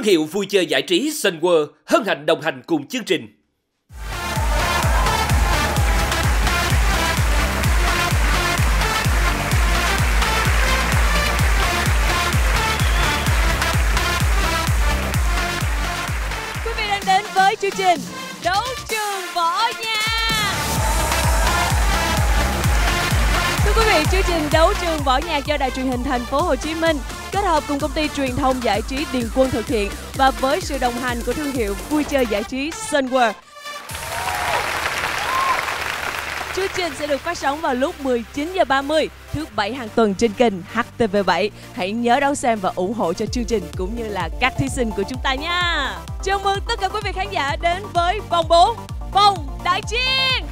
Thương hiệu vui chơi giải trí Sun World hân hạnh đồng hành cùng chương trình. Quý vị đang đến với chương trình Đấu trường võ nhạc. Thưa quý vị, chương trình Đấu trường võ nhạc do Đài Truyền hình Thành phố Hồ Chí Minh kết hợp cùng công ty truyền thông giải trí Điền Quân thực hiện và với sự đồng hành của thương hiệu vui chơi giải trí Sun World. Chương trình sẽ được phát sóng vào lúc 19h30 thứ Bảy hàng tuần trên kênh HTV7. Hãy nhớ đón xem và ủng hộ cho chương trình cũng như là các thí sinh của chúng ta nha. Chào mừng tất cả quý vị khán giả đến với vòng 4, vòng đại chiến.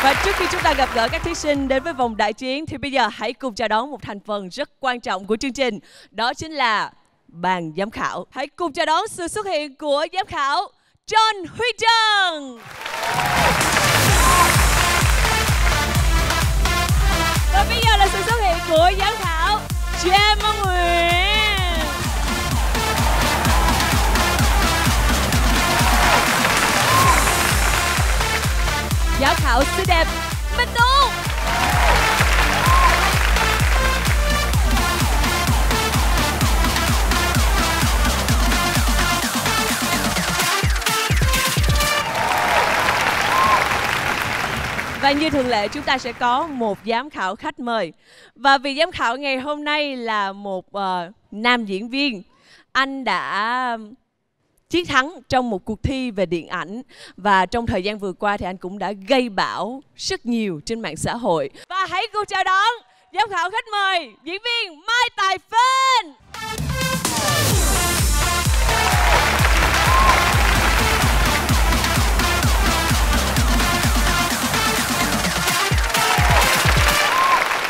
Và trước khi chúng ta gặp gỡ các thí sinh đến với vòng đại chiến thì bây giờ hãy cùng chào đón một thành phần rất quan trọng của chương trình. Đó chính là ban giám khảo. Hãy cùng chào đón sự xuất hiện của giám khảo John Huy Trân. Và bây giờ là sự xuất hiện của giám khảo Trang Mong Nguyễn. Giám khảo xinh đẹp Minh Tu. Và như thường lệ chúng ta sẽ có một giám khảo khách mời. Và vị giám khảo ngày hôm nay là một nam diễn viên. Anh đã chiến thắng trong một cuộc thi về điện ảnh. Và trong thời gian vừa qua thì anh cũng đã gây bão rất nhiều trên mạng xã hội. Và hãy cùng chào đón giám khảo khách mời, diễn viên Mai Tài Phên.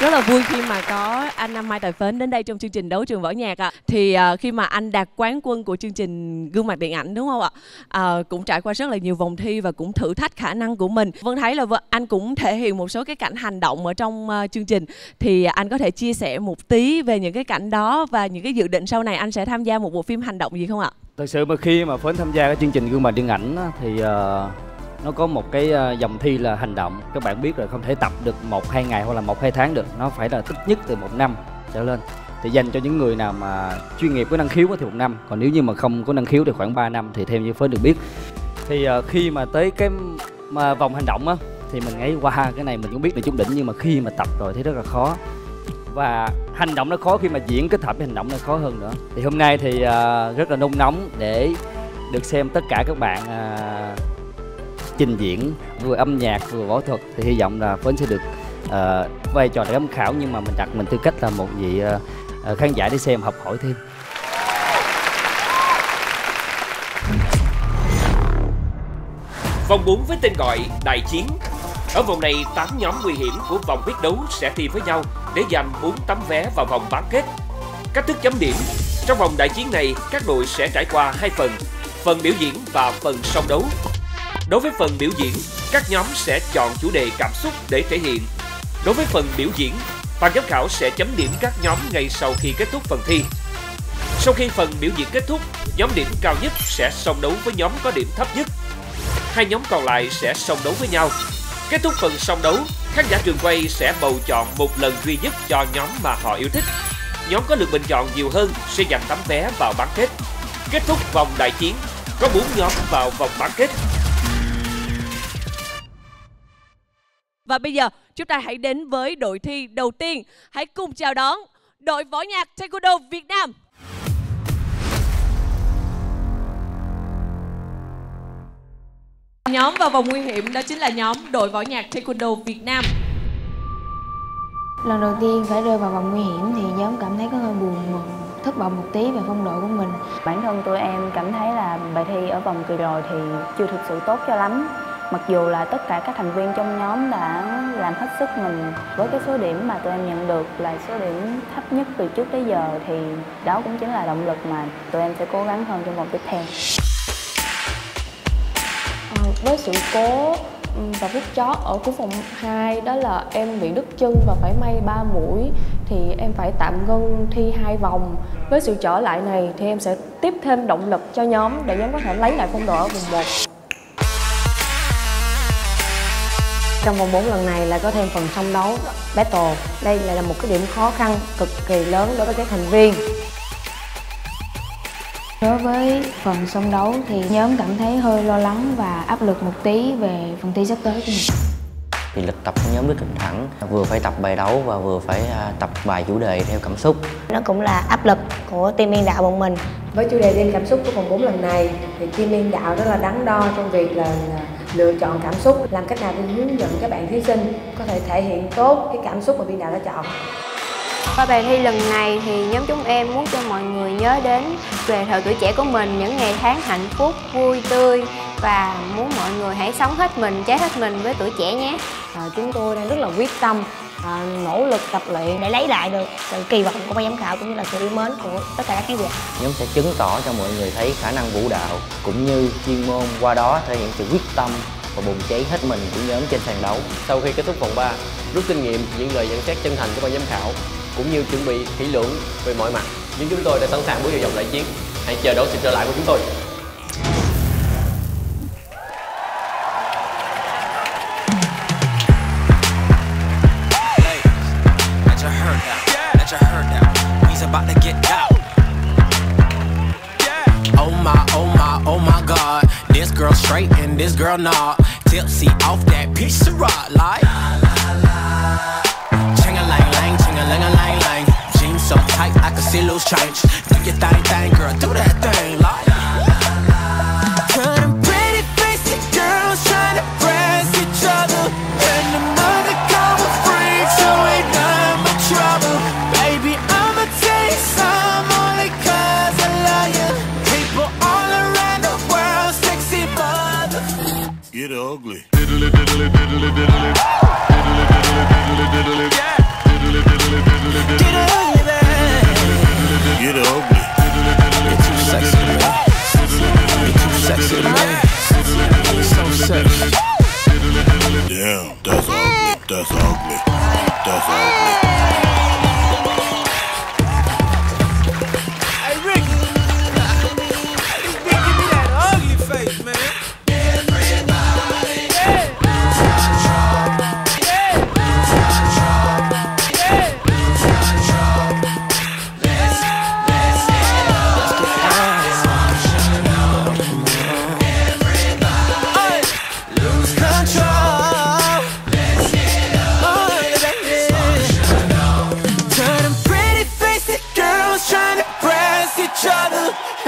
Rất là vui khi mà có anh Mai Tài Phên đến đây trong chương trình Đấu trường võ nhạc ạ. Thì khi mà anh đạt quán quân của chương trình Gương mặt điện ảnh đúng không ạ? Cũng trải qua rất là nhiều vòng thi và cũng thử thách khả năng của mình. Vân thấy là anh cũng thể hiện một số cái cảnh hành động ở trong chương trình. Thì anh có thể chia sẻ một tí về những cái cảnh đó và những cái dự định sau này anh sẽ tham gia một bộ phim hành động gì không ạ? Thật sự mà khi mà Phên tham gia cái chương trình Gương mặt điện ảnh thì nó có một cái dòng thi là hành động. Các bạn biết rồi, không thể tập được 1-2 ngày hoặc là 1-2 tháng được. Nó phải là ít nhất từ 1 năm trở lên. Thì dành cho những người nào mà chuyên nghiệp có năng khiếu thì 1 năm. Còn nếu như mà không có năng khiếu thì khoảng 3 năm. Thì theo như Phên được biết thì khi mà tới cái vòng hành động á thì mình nghĩ qua cái này mình cũng biết là chút đỉnh. Nhưng mà khi mà tập rồi thì rất là khó. Và hành động nó khó, khi mà diễn kết hợp với hành động nó khó hơn nữa. Thì hôm nay thì rất là nôn nóng để được xem tất cả các bạn trình diễn vừa âm nhạc vừa võ thuật. Thì hy vọng là Phên sẽ được vai trò giám khảo, nhưng mà mình đặt mình tư cách là một vị khán giả để xem, học hỏi thêm. Vòng 4 với tên gọi Đại Chiến. Ở vòng này 8 nhóm nguy hiểm của vòng quyết đấu sẽ thi với nhau để giành 4 tấm vé vào vòng bán kết. Cách thức chấm điểm. Trong vòng đại chiến này, các đội sẽ trải qua 2 phần, phần biểu diễn và phần song đấu. Đối với phần biểu diễn, các nhóm sẽ chọn chủ đề cảm xúc để thể hiện. Đối với phần biểu diễn, ban giám khảo sẽ chấm điểm các nhóm ngay sau khi kết thúc phần thi. Sau khi phần biểu diễn kết thúc, nhóm điểm cao nhất sẽ song đấu với nhóm có điểm thấp nhất. 2 nhóm còn lại sẽ song đấu với nhau. Kết thúc phần song đấu, khán giả trường quay sẽ bầu chọn một lần duy nhất cho nhóm mà họ yêu thích. Nhóm có lượt bình chọn nhiều hơn sẽ giành tấm vé vào bán kết. Kết thúc vòng đại chiến, có 4 nhóm vào vòng bán kết. Và bây giờ chúng ta hãy đến với đội thi đầu tiên. Hãy cùng chào đón đội võ nhạc Taekwondo Việt Nam. Nhóm vào vòng nguy hiểm đó chính là nhóm đội võ nhạc Taekwondo Việt Nam. Lần đầu tiên phải rơi vào vòng nguy hiểm thì nhóm cảm thấy có hơi buồn, thất vọng một tí về phong độ của mình. Bản thân tụi em cảm thấy là bài thi ở vòng kỳ rồi thì chưa thực sự tốt cho lắm. Mặc dù là tất cả các thành viên trong nhóm đã làm hết sức mình. Với cái số điểm mà tụi em nhận được là số điểm thấp nhất từ trước tới giờ thì đó cũng chính là động lực mà tụi em sẽ cố gắng hơn trong vòng tiếp theo. Với sự cố và phút chót ở cuối vòng 2 đó là em bị đứt chân và phải may 3 mũi. thì em phải tạm ngưng thi 2 vòng. Với sự trở lại này thì em sẽ tiếp thêm động lực cho nhóm để nhóm có thể lấy lại phong độ ở vùng 1. Trong vòng 4 lần này là có thêm phần song đấu battle. Đây lại là một cái điểm khó khăn cực kỳ lớn đối với các thành viên. Đối với phần song đấu thì nhóm cảm thấy hơi lo lắng và áp lực một tí về phần thi sắp tới của mình. Thì lịch tập của nhóm rất căng thẳng, vừa phải tập bài đấu và vừa phải tập bài chủ đề theo cảm xúc. Nó cũng là áp lực của team biên đạo bọn mình. Với chủ đề riêng cảm xúc của vòng 4 lần này thì team biên đạo rất là đắn đo trong việc là lựa chọn cảm xúc, làm cách nào để hướng dẫn các bạn thí sinh có thể thể hiện tốt cái cảm xúc mà biên đạo đã chọn. Qua bài thi lần này thì nhóm chúng em muốn cho mọi người nhớ đến về thời tuổi trẻ của mình, những ngày tháng hạnh phúc, vui tươi và muốn mọi người hãy sống hết mình, cháy hết mình với tuổi trẻ nhé. Chúng tôi đang rất là quyết tâm, nỗ lực tập luyện để lấy lại được sự kỳ vọng của ban giám khảo cũng như là sự yêu mến của tất cả các khán giả. Nhóm sẽ chứng tỏ cho mọi người thấy khả năng vũ đạo cũng như chuyên môn, qua đó thể hiện sự quyết tâm và bùng cháy hết mình của nhóm trên sàn đấu. Sau khi kết thúc vòng 3, rút kinh nghiệm những lời nhận xét chân thành của ban giám khảo cũng như chuẩn bị kỹ lưỡng về mọi mặt, nhưng chúng tôi đã sẵn sàng bước vào vòng đại chiến. Hãy chờ đón sự trở lại của chúng tôi. Oh my God, this girl straight and this girl not. Tipsy off that piece of rock like ching-a-lang-lang, ching-a-lang-a-lang-lang. Jeans so tight I can see loose change. Do your thing, girl, do that thing like. Turning pretty faced girls trying to press each other, and the undercover freaks who ain't nothing but trouble. Baby, I'ma tell you some only 'cause I love you. People all around the world, sexy mother. Get ugly. Diddly diddly diddly diddly. Diddly diddly diddly diddly. Yeah. Diddly diddly diddly diddly. Get ugly, baby. Get ugly. You're too sexy, man. You're too sexy, man. You're so sexy. Damn, that's ugly. That's ugly. That's ugly. Hey, Rick. Give me that ugly face, man.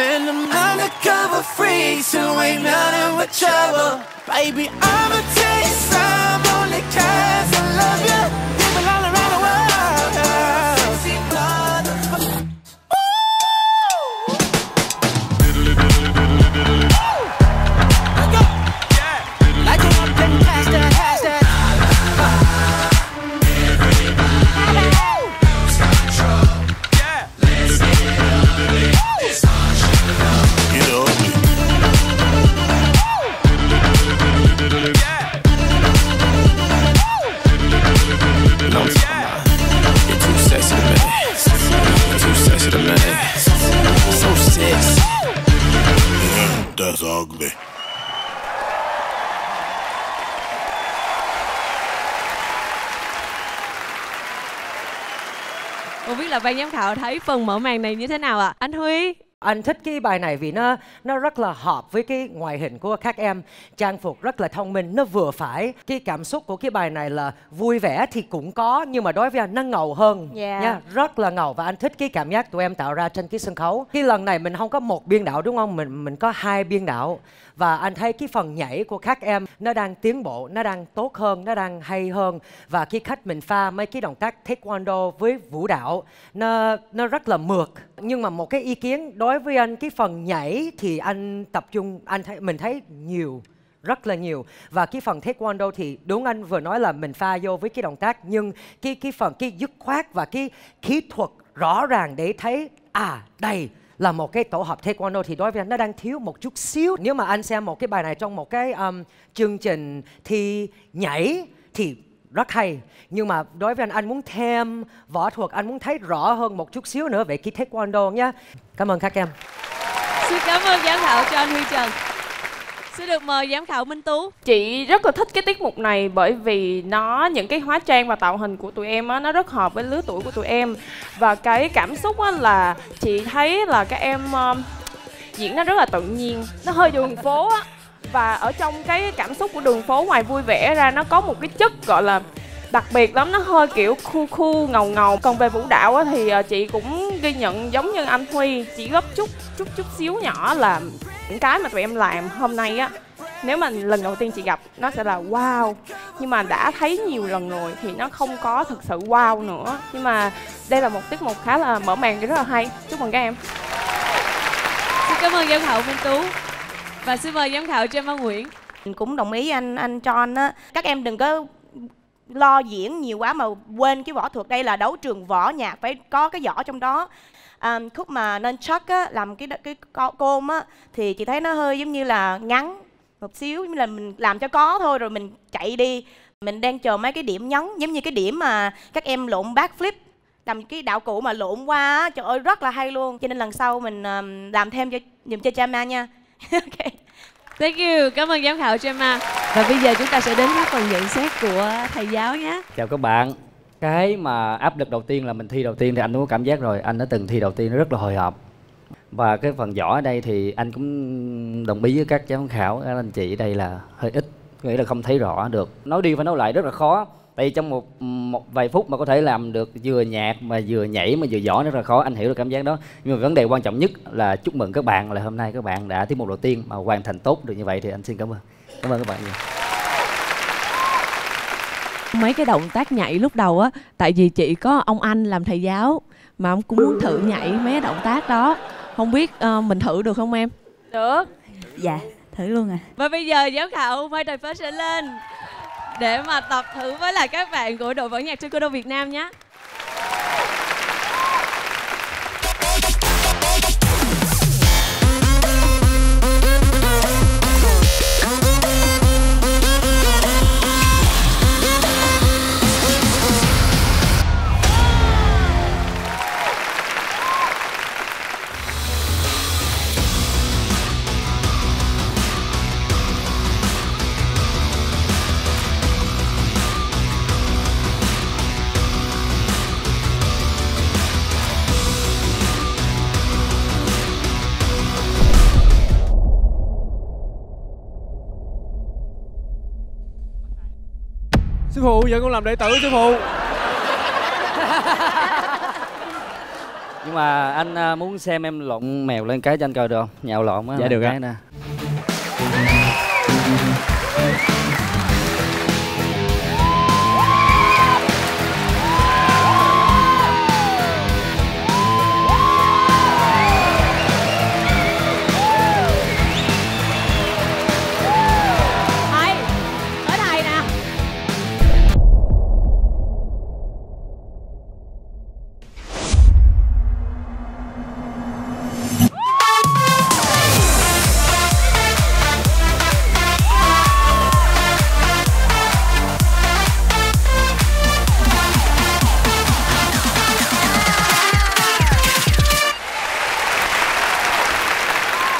And I'm undercover freaks who ain't nothing but trouble. Baby, I'ma tell you some only 'cause I love you. People all around the world. Sexy motherfucker. Diddly diddly diddly diddly. Let's go. Yeah. Like it up and past that, past that. That's ugly. Không biết là ban giám khảo thấy phần mở màn này như thế nào ạ? Anh Huy? Anh thích cái bài này vì nó rất là hợp với cái ngoại hình của các em. Trang phục rất là thông minh, nó vừa phải. Cái cảm xúc của cái bài này là vui vẻ thì cũng có, nhưng mà đối với anh nó ngầu hơn nha, rất là ngầu. Và anh thích cái cảm giác tụi em tạo ra trên cái sân khấu. Cái lần này mình không có một biên đạo đúng không? Mình có 2 biên đạo. Và anh thấy cái phần nhảy của các em nó đang tiến bộ, nó đang tốt hơn, nó đang hay hơn. Và cái cách mình pha mấy cái động tác taekwondo với vũ đạo nó rất là mượt. Nhưng mà một cái ý kiến đối với anh, cái phần nhảy thì anh tập trung, mình thấy nhiều, rất là nhiều. Và cái phần taekwondo thì đúng anh vừa nói là mình pha vô với cái động tác, nhưng cái dứt khoát và cái kỹ thuật rõ ràng để thấy đây là một cái tổ hợp taekwondo thì đối với anh nó đang thiếu một chút xíu. Nếu mà anh xem một cái bài này trong một cái chương trình thi nhảy thì rất hay. Nhưng mà đối với anh muốn thêm võ thuật, anh muốn thấy rõ hơn một chút xíu nữa về cái taekwondo nhé. Cảm ơn các em. Xin cảm ơn giám khảo cho anh Huy Trần. Xin được mời giám khảo Minh Tú. Chị rất là thích cái tiết mục này bởi vì những cái hóa trang và tạo hình của tụi em á, nó rất hợp với lứa tuổi của tụi em. Và cái cảm xúc á là chị thấy là các em diễn nó rất là tự nhiên, nó hơi đường phố á. Và ở trong cái cảm xúc của đường phố, ngoài vui vẻ ra, nó có một cái chất gọi là đặc biệt lắm, nó hơi kiểu khu ngầu ngầu. Còn về vũ đạo á, thì chị cũng ghi nhận giống như anh Huy, chỉ góp chút xíu nhỏ là những cái mà tụi em làm hôm nay á, nếu mà lần đầu tiên chị gặp nó sẽ là wow, nhưng mà đã thấy nhiều lần rồi thì nó không có thực sự wow nữa. Nhưng mà đây là một tiết mục khá là mở màn, rất là hay. Chúc mừng các em. Xin cảm ơn giám khảo Minh Tú. Và xin mời giám khảo Trâm Văn Nguyễn. Mình cũng đồng ý anh John á, các em đừng có lo diễn nhiều quá mà quên cái võ thuật. Đây là đấu trường võ, nhạc phải có cái võ trong đó. Khúc mà nunchuck á, làm cái côn á, thì chị thấy nó hơi giống như là ngắn một xíu, giống như là mình làm cho có thôi rồi mình chạy đi. Mình đang chờ mấy cái điểm nhấn, giống như cái điểm mà các em lộn backflip, làm cái đạo cụ mà lộn qua á, trời ơi rất là hay luôn. Cho nên lần sau mình làm thêm giùm cho Chama nha. Okay. Thank you, cảm ơn giám khảo Gemma. Và bây giờ chúng ta sẽ đến với phần nhận xét của thầy giáo nhé. Chào các bạn. Cái mà áp lực đầu tiên là mình thi đầu tiên thì anh cũng có cảm giác rồi. Anh đã từng thi đầu tiên, nó rất là hồi hộp. Và cái phần võ ở đây thì anh cũng đồng ý với các giám khảo, các anh chị ở đây là hơi ít, nghĩa là không thấy rõ được. Nói đi và nói lại rất là khó. Tại vì trong một vài phút mà có thể làm được vừa nhạc mà vừa nhảy mà vừa võ, rất là khó. Anh hiểu được cảm giác đó. Nhưng mà vấn đề quan trọng nhất là chúc mừng các bạn là hôm nay các bạn đã tiết mục đầu tiên mà hoàn thành tốt được như vậy thì anh xin cảm ơn. Cảm ơn các bạn nhiều. Mấy cái động tác nhảy lúc đầu á, tại vì chị có ông anh làm thầy giáo mà ông cũng muốn thử nhảy mấy động tác đó. Không biết mình thử được không em? Được. Dạ, thử luôn à. Và bây giờ giám khảo mời thầy First sẽ lên để mà tập thử với lại các bạn của đội võ nhạc Taekwondo Việt Nam nhé. Sư phụ, giờ con làm đệ tử sư phụ. Nhưng mà anh muốn xem em lộn mèo lên cái cho anh coi được không? Nhào lộn á. Dạ được cái nè.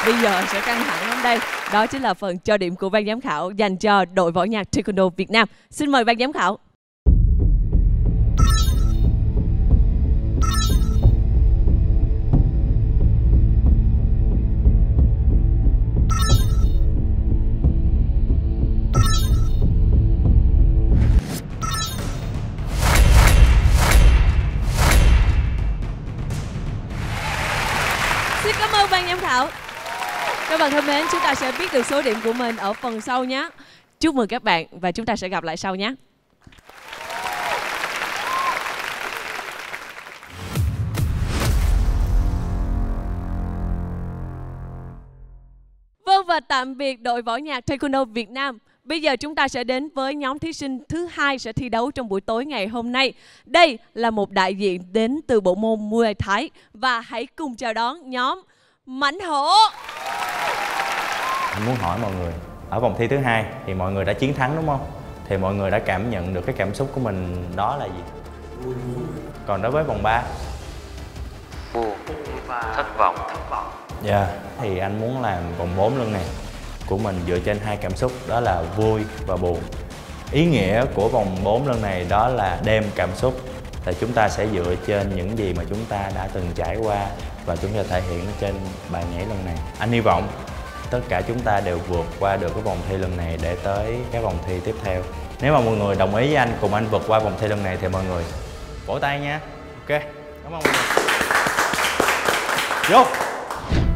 Bây giờ sẽ căng thẳng lắm đây. Đó chính là phần cho điểm của ban giám khảo dành cho đội võ nhạc Taekwondo Việt Nam. Xin mời ban giám khảo. Xin cảm ơn ban giám khảo. Các bạn thân mến, chúng ta sẽ biết được số điểm của mình ở phần sau nhé. Chúc mừng các bạn và chúng ta sẽ gặp lại sau nhé. Vâng, và tạm biệt đội võ nhạc Taekwondo Việt Nam. Bây giờ chúng ta sẽ đến với nhóm thí sinh thứ hai sẽ thi đấu trong buổi tối ngày hôm nay. Đây là một đại diện đến từ bộ môn Muay Thái. Và hãy cùng chào đón nhóm Mãnh Hổ. Anh muốn hỏi mọi người, ở vòng thi thứ hai thì mọi người đã chiến thắng đúng không? thì mọi người đã cảm nhận được cái cảm xúc của mình đó là gì. Còn đối với vòng 3, buồn, thất vọng. dạ, thì anh muốn làm vòng 4 lần này của mình dựa trên hai cảm xúc đó là vui và buồn. Ý nghĩa của vòng 4 lần này đó là đem cảm xúc, là chúng ta sẽ dựa trên những gì mà chúng ta đã từng trải qua và chúng ta thể hiện trên bài nhảy lần này. Anh hy vọng tất cả chúng ta đều vượt qua được cái vòng thi lần này để tới cái vòng thi tiếp theo. Nếu mà mọi người đồng ý với anh cùng anh vượt qua vòng thi lần này thì mọi người vỗ tay nha. Ok, cảm ơn mọi người. Vô.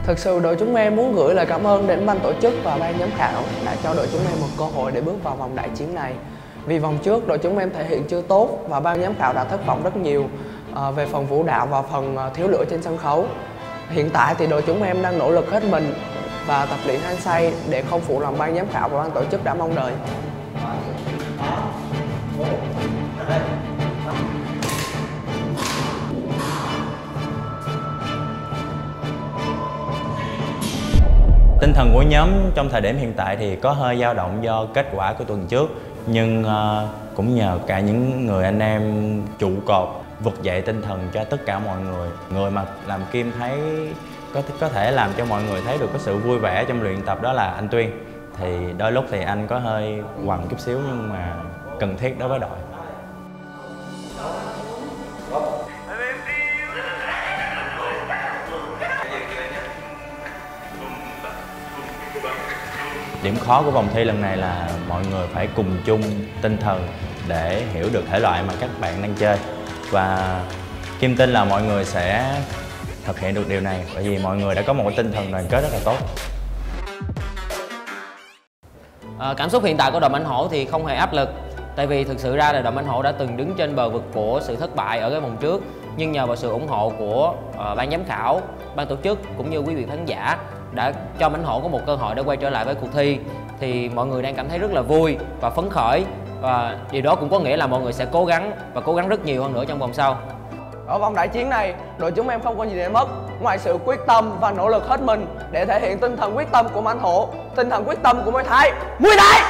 Thực sự đội chúng em muốn gửi lời cảm ơn đến ban tổ chức và ban giám khảo đã cho đội chúng em một cơ hội để bước vào vòng đại chiến này. Vì vòng trước đội chúng em thể hiện chưa tốt và ban giám khảo đã thất vọng rất nhiều về phần vũ đạo và phần thiếu lửa trên sân khấu. Hiện tại thì đội chúng em đang nỗ lực hết mình và tập luyện hăng say để không phụ lòng ban giám khảo và ban tổ chức đã mong đợi. Tinh thần của nhóm trong thời điểm hiện tại thì có hơi dao động do kết quả của tuần trước, nhưng cũng nhờ cả những người anh em trụ cột vực dậy tinh thần cho tất cả mọi người. Người mà làm Kim thấy có thể làm cho mọi người thấy được cái sự vui vẻ trong luyện tập đó là anh Tuyên. Thì đôi lúc thì anh có hơi quằn chút xíu nhưng mà cần thiết đối với đội. Điểm khó của vòng thi lần này là mọi người phải cùng chung tinh thần để hiểu được thể loại mà các bạn đang chơi. Và Kim tin là mọi người sẽ thực hiện được điều này bởi vì mọi người đã có một tinh thần đoàn kết rất là tốt. Cảm xúc hiện tại của đội Mãnh Hổ thì không hề áp lực. Tại vì thực sự ra là đội Mãnh Hổ đã từng đứng trên bờ vực của sự thất bại ở cái vòng trước. Nhưng nhờ vào sự ủng hộ của ban giám khảo, ban tổ chức cũng như quý vị khán giả đã cho Mãnh Hổ có một cơ hội để quay trở lại với cuộc thi. Thì mọi người đang cảm thấy rất là vui và phấn khởi. Và điều đó cũng có nghĩa là mọi người sẽ cố gắng và cố gắng rất nhiều hơn nữa trong vòng sau. Ở vòng đại chiến này, đội chúng em không có gì để mất ngoài sự quyết tâm và nỗ lực hết mình để thể hiện tinh thần quyết tâm của Mãnh Hổ, tinh thần quyết tâm của Muay Thái. Muay Thái!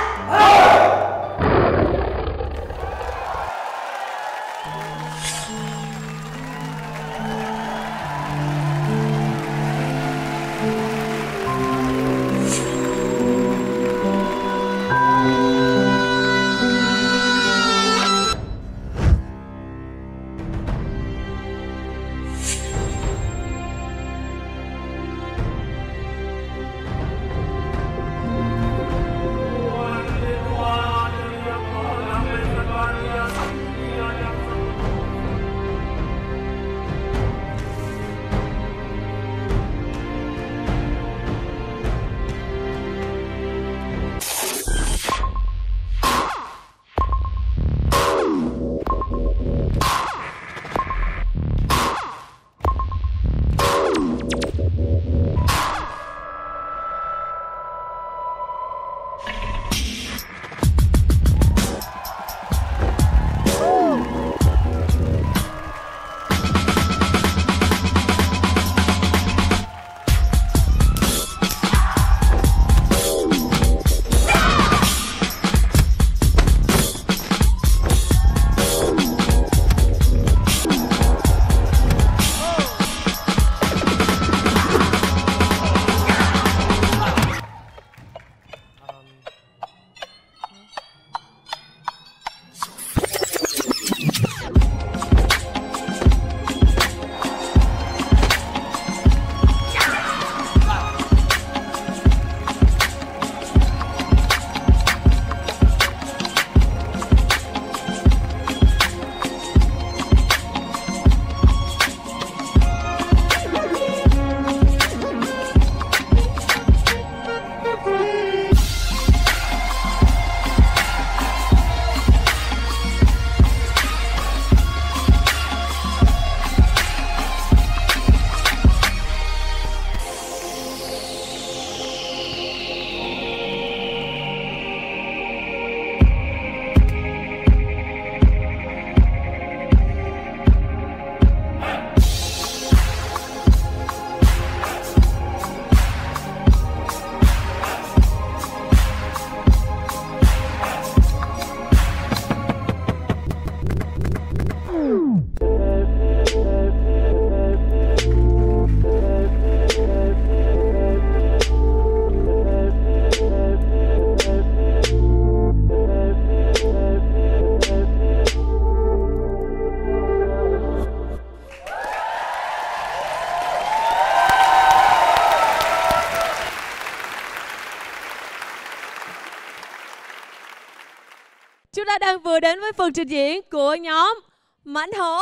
đang vừa đến với phần trình diễn của nhóm Mãnh Hổ.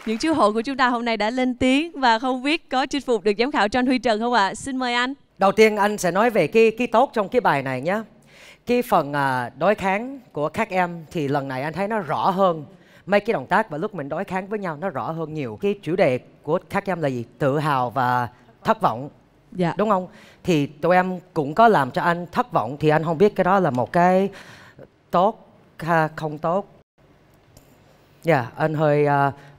Những chú hổ của chúng ta hôm nay đã lên tiếng và không biết có chinh phục được giám khảo John Huy Trần không ạ? Xin mời anh. Đầu tiên anh sẽ nói về cái tốt trong cái bài này nhé. Cái phần đối kháng của các em thì lần này anh thấy nó rõ hơn. Mấy cái động tác và lúc mình đối kháng với nhau nó rõ hơn nhiều. Cái chủ đề của các em là gì? Tự hào và thất vọng. Dạ. Đúng không? Thì tụi em cũng có làm cho anh thất vọng. Thì anh không biết cái đó là một cái tốt hay không tốt. Dạ, anh hơi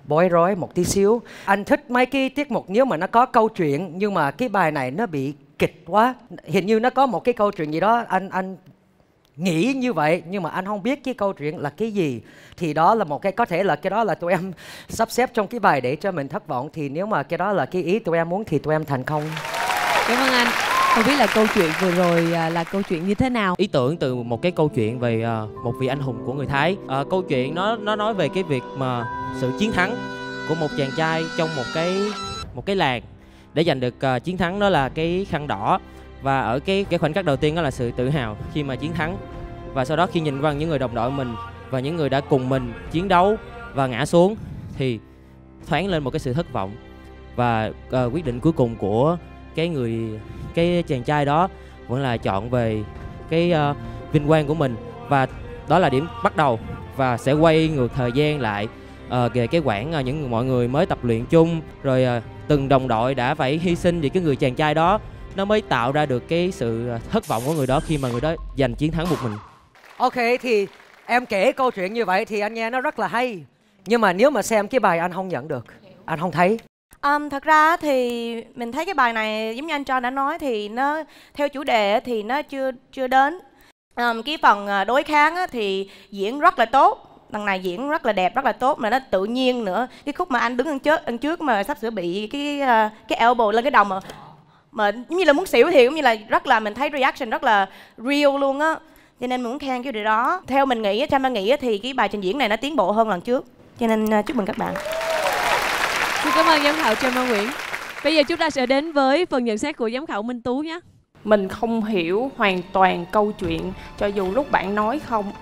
bối rối một tí xíu. Anh thích mấy cái tiết mục nếu mà nó có câu chuyện, nhưng mà cái bài này nó bị kịch quá. Hình như nó có một cái câu chuyện gì đó anh nghĩ như vậy, nhưng mà anh không biết cái câu chuyện là cái gì. Thì đó là một cái, có thể là cái đó là tụi em sắp xếp trong cái bài để cho mình thất vọng. Thì nếu mà cái đó là cái ý tụi em muốn thì tụi em thành công. Cảm ơn anh. Không biết là câu chuyện vừa rồi là câu chuyện như thế nào? Ý tưởng từ một cái câu chuyện về một vị anh hùng của người Thái. Câu chuyện nó nói về cái việc mà sự chiến thắng của một chàng trai trong một cái làng để giành được chiến thắng, đó là cái khăn đỏ. Và ở cái khoảnh khắc đầu tiên đó là sự tự hào khi mà chiến thắng. Và sau đó khi nhìn qua những người đồng đội mình và những người đã cùng mình chiến đấu và ngã xuống thì thoáng lên một cái sự thất vọng. Và quyết định cuối cùng của cái chàng trai đó vẫn là chọn về cái vinh quang của mình, và đó là điểm bắt đầu. Và sẽ quay ngược thời gian lại về cái quãng những mọi người mới tập luyện chung, rồi từng đồng đội đã phải hy sinh vì cái người chàng trai đó, nó mới tạo ra được cái sự thất vọng của người đó khi mà người đó giành chiến thắng một mình. Ok, thì em kể câu chuyện như vậy thì anh nghe nó rất là hay. Nhưng mà nếu mà xem cái bài anh không nhận được, anh không thấy. Thật ra thì mình thấy cái bài này giống như anh John đã nói thì nó theo chủ đề thì nó chưa đến. Cái phần đối kháng thì diễn rất là tốt. Lần này diễn rất là đẹp, rất là tốt, mà nó tự nhiên nữa. Cái khúc mà anh đứng ăn trước mà sắp sửa bị cái elbow lên cái đầu mà giống như là muốn xỉu thì cũng như là rất là, mình thấy reaction rất là real luôn á. Cho nên mình muốn khen cái điều đó. Theo mình nghĩ, Trâm nghĩ thì cái bài trình diễn này nó tiến bộ hơn lần trước. Cho nên chúc mừng các bạn. Xin cảm ơn giám khảo Trâm Văn Nguyễn. Bây giờ chúng ta sẽ đến với phần nhận xét của giám khảo Minh Tú nhé. Mình không hiểu hoàn toàn câu chuyện, cho dù lúc bạn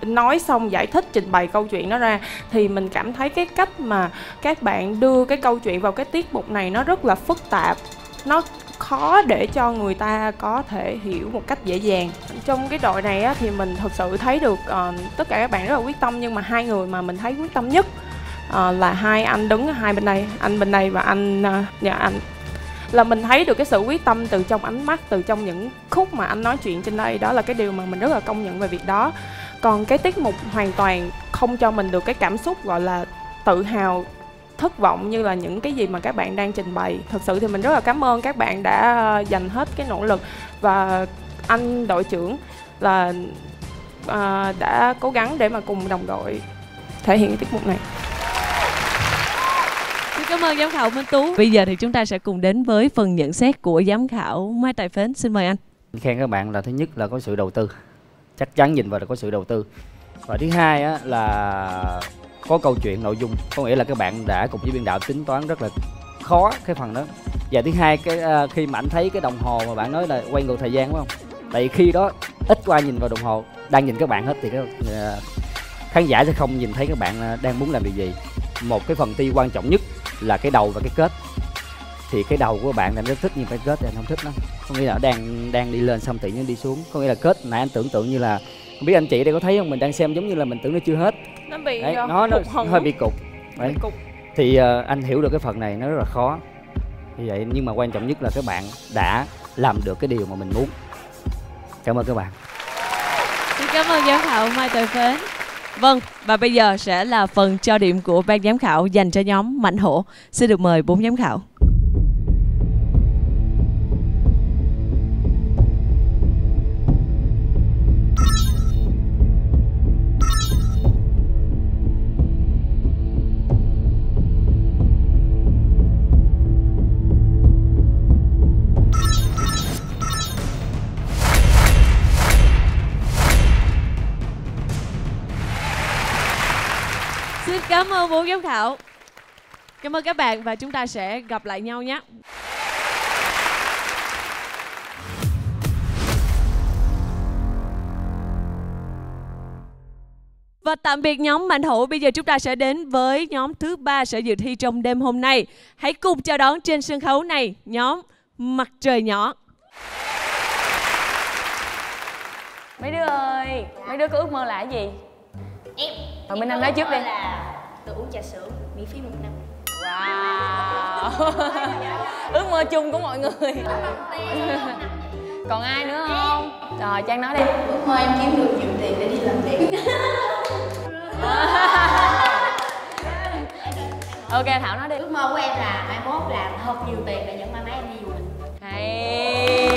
nói xong giải thích trình bày câu chuyện đó ra, thì mình cảm thấy cái cách mà các bạn đưa cái câu chuyện vào cái tiết mục này nó rất là phức tạp, nó khó để cho người ta có thể hiểu một cách dễ dàng. Trong cái đội này á, thì mình thật sự thấy được tất cả các bạn rất là quyết tâm, nhưng mà hai người mà mình thấy quyết tâm nhất là hai anh đứng hai bên đây, anh bên đây và anh anh, là mình thấy được cái sự quyết tâm từ trong ánh mắt, từ trong những khúc mà anh nói chuyện trên đây. Đó là cái điều mà mình rất là công nhận về việc đó. Còn cái tiết mục hoàn toàn không cho mình được cái cảm xúc gọi là tự hào, thất vọng như là những cái gì mà các bạn đang trình bày. Thật sự thì mình rất là cảm ơn các bạn đã dành hết cái nỗ lực, và anh đội trưởng là đã cố gắng để mà cùng đồng đội thể hiện cái tiết mục này. Xin cảm ơn giám khảo Minh Tú. Bây giờ thì chúng ta sẽ cùng đến với phần nhận xét của giám khảo Mai Tài Phến. Xin mời anh. Khen các bạn là thứ nhất là có sự đầu tư, chắc chắn nhìn vào là có sự đầu tư. Và thứ hai á, là có câu chuyện nội dung, có nghĩa là các bạn đã cùng với biên đạo tính toán rất là khó cái phần đó. Và thứ hai, khi mà anh thấy cái đồng hồ mà bạn nói là quay ngược thời gian phải không? Tại khi đó ít có ai nhìn vào đồng hồ, đang nhìn các bạn hết thì khán giả sẽ không nhìn thấy các bạn đang muốn làm điều gì. Một cái phần thi quan trọng nhất là cái đầu và cái kết. Thì cái đầu của bạn anh rất thích, nhưng cái kết thì anh không thích lắm. Có nghĩa là đang đi lên xong tự nhiên đi xuống. Có nghĩa là kết nãy anh tưởng tượng như là, không biết anh chị đây có thấy không, mình đang xem giống như là mình tưởng nó chưa hết. Nó bị đấy, nó hơi bị cục. Đấy. Thì anh hiểu được cái phần này nó rất là khó. Như vậy, nhưng mà quan trọng nhất là các bạn đã làm được cái điều mà mình muốn. Cảm ơn các bạn. Xin cảm ơn giám khảo Mai Tài Phến. Vâng, và bây giờ sẽ là phần cho điểm của ban giám khảo dành cho nhóm Mãnh Hổ. Xin được mời 4 giám khảo. Cảm ơn 4 giám khảo. Cảm ơn các bạn và chúng ta sẽ gặp lại nhau nhé. Và tạm biệt nhóm Mạnh Hữu. Bây giờ chúng ta sẽ đến với nhóm thứ 3 sẽ dự thi trong đêm hôm nay. Hãy cùng chào đón trên sân khấu này nhóm Mặt Trời Nhỏ. Mấy đứa ơi, mấy đứa có ước mơ là cái gì? Em Minh Anh nói trước đi. Là được uống trà sữa miễn phí 1 năm. Wow. Ước mơ chung của mọi người. Còn ai nữa không? Rồi Trang nói đi. Ước mơ em kiếm được nhiều tiền để đi làm việc. Ok, Thảo nói đi. Ước mơ của em là mai mốt làm thật nhiều tiền để dẫn ba má em đi du lịch. Hay.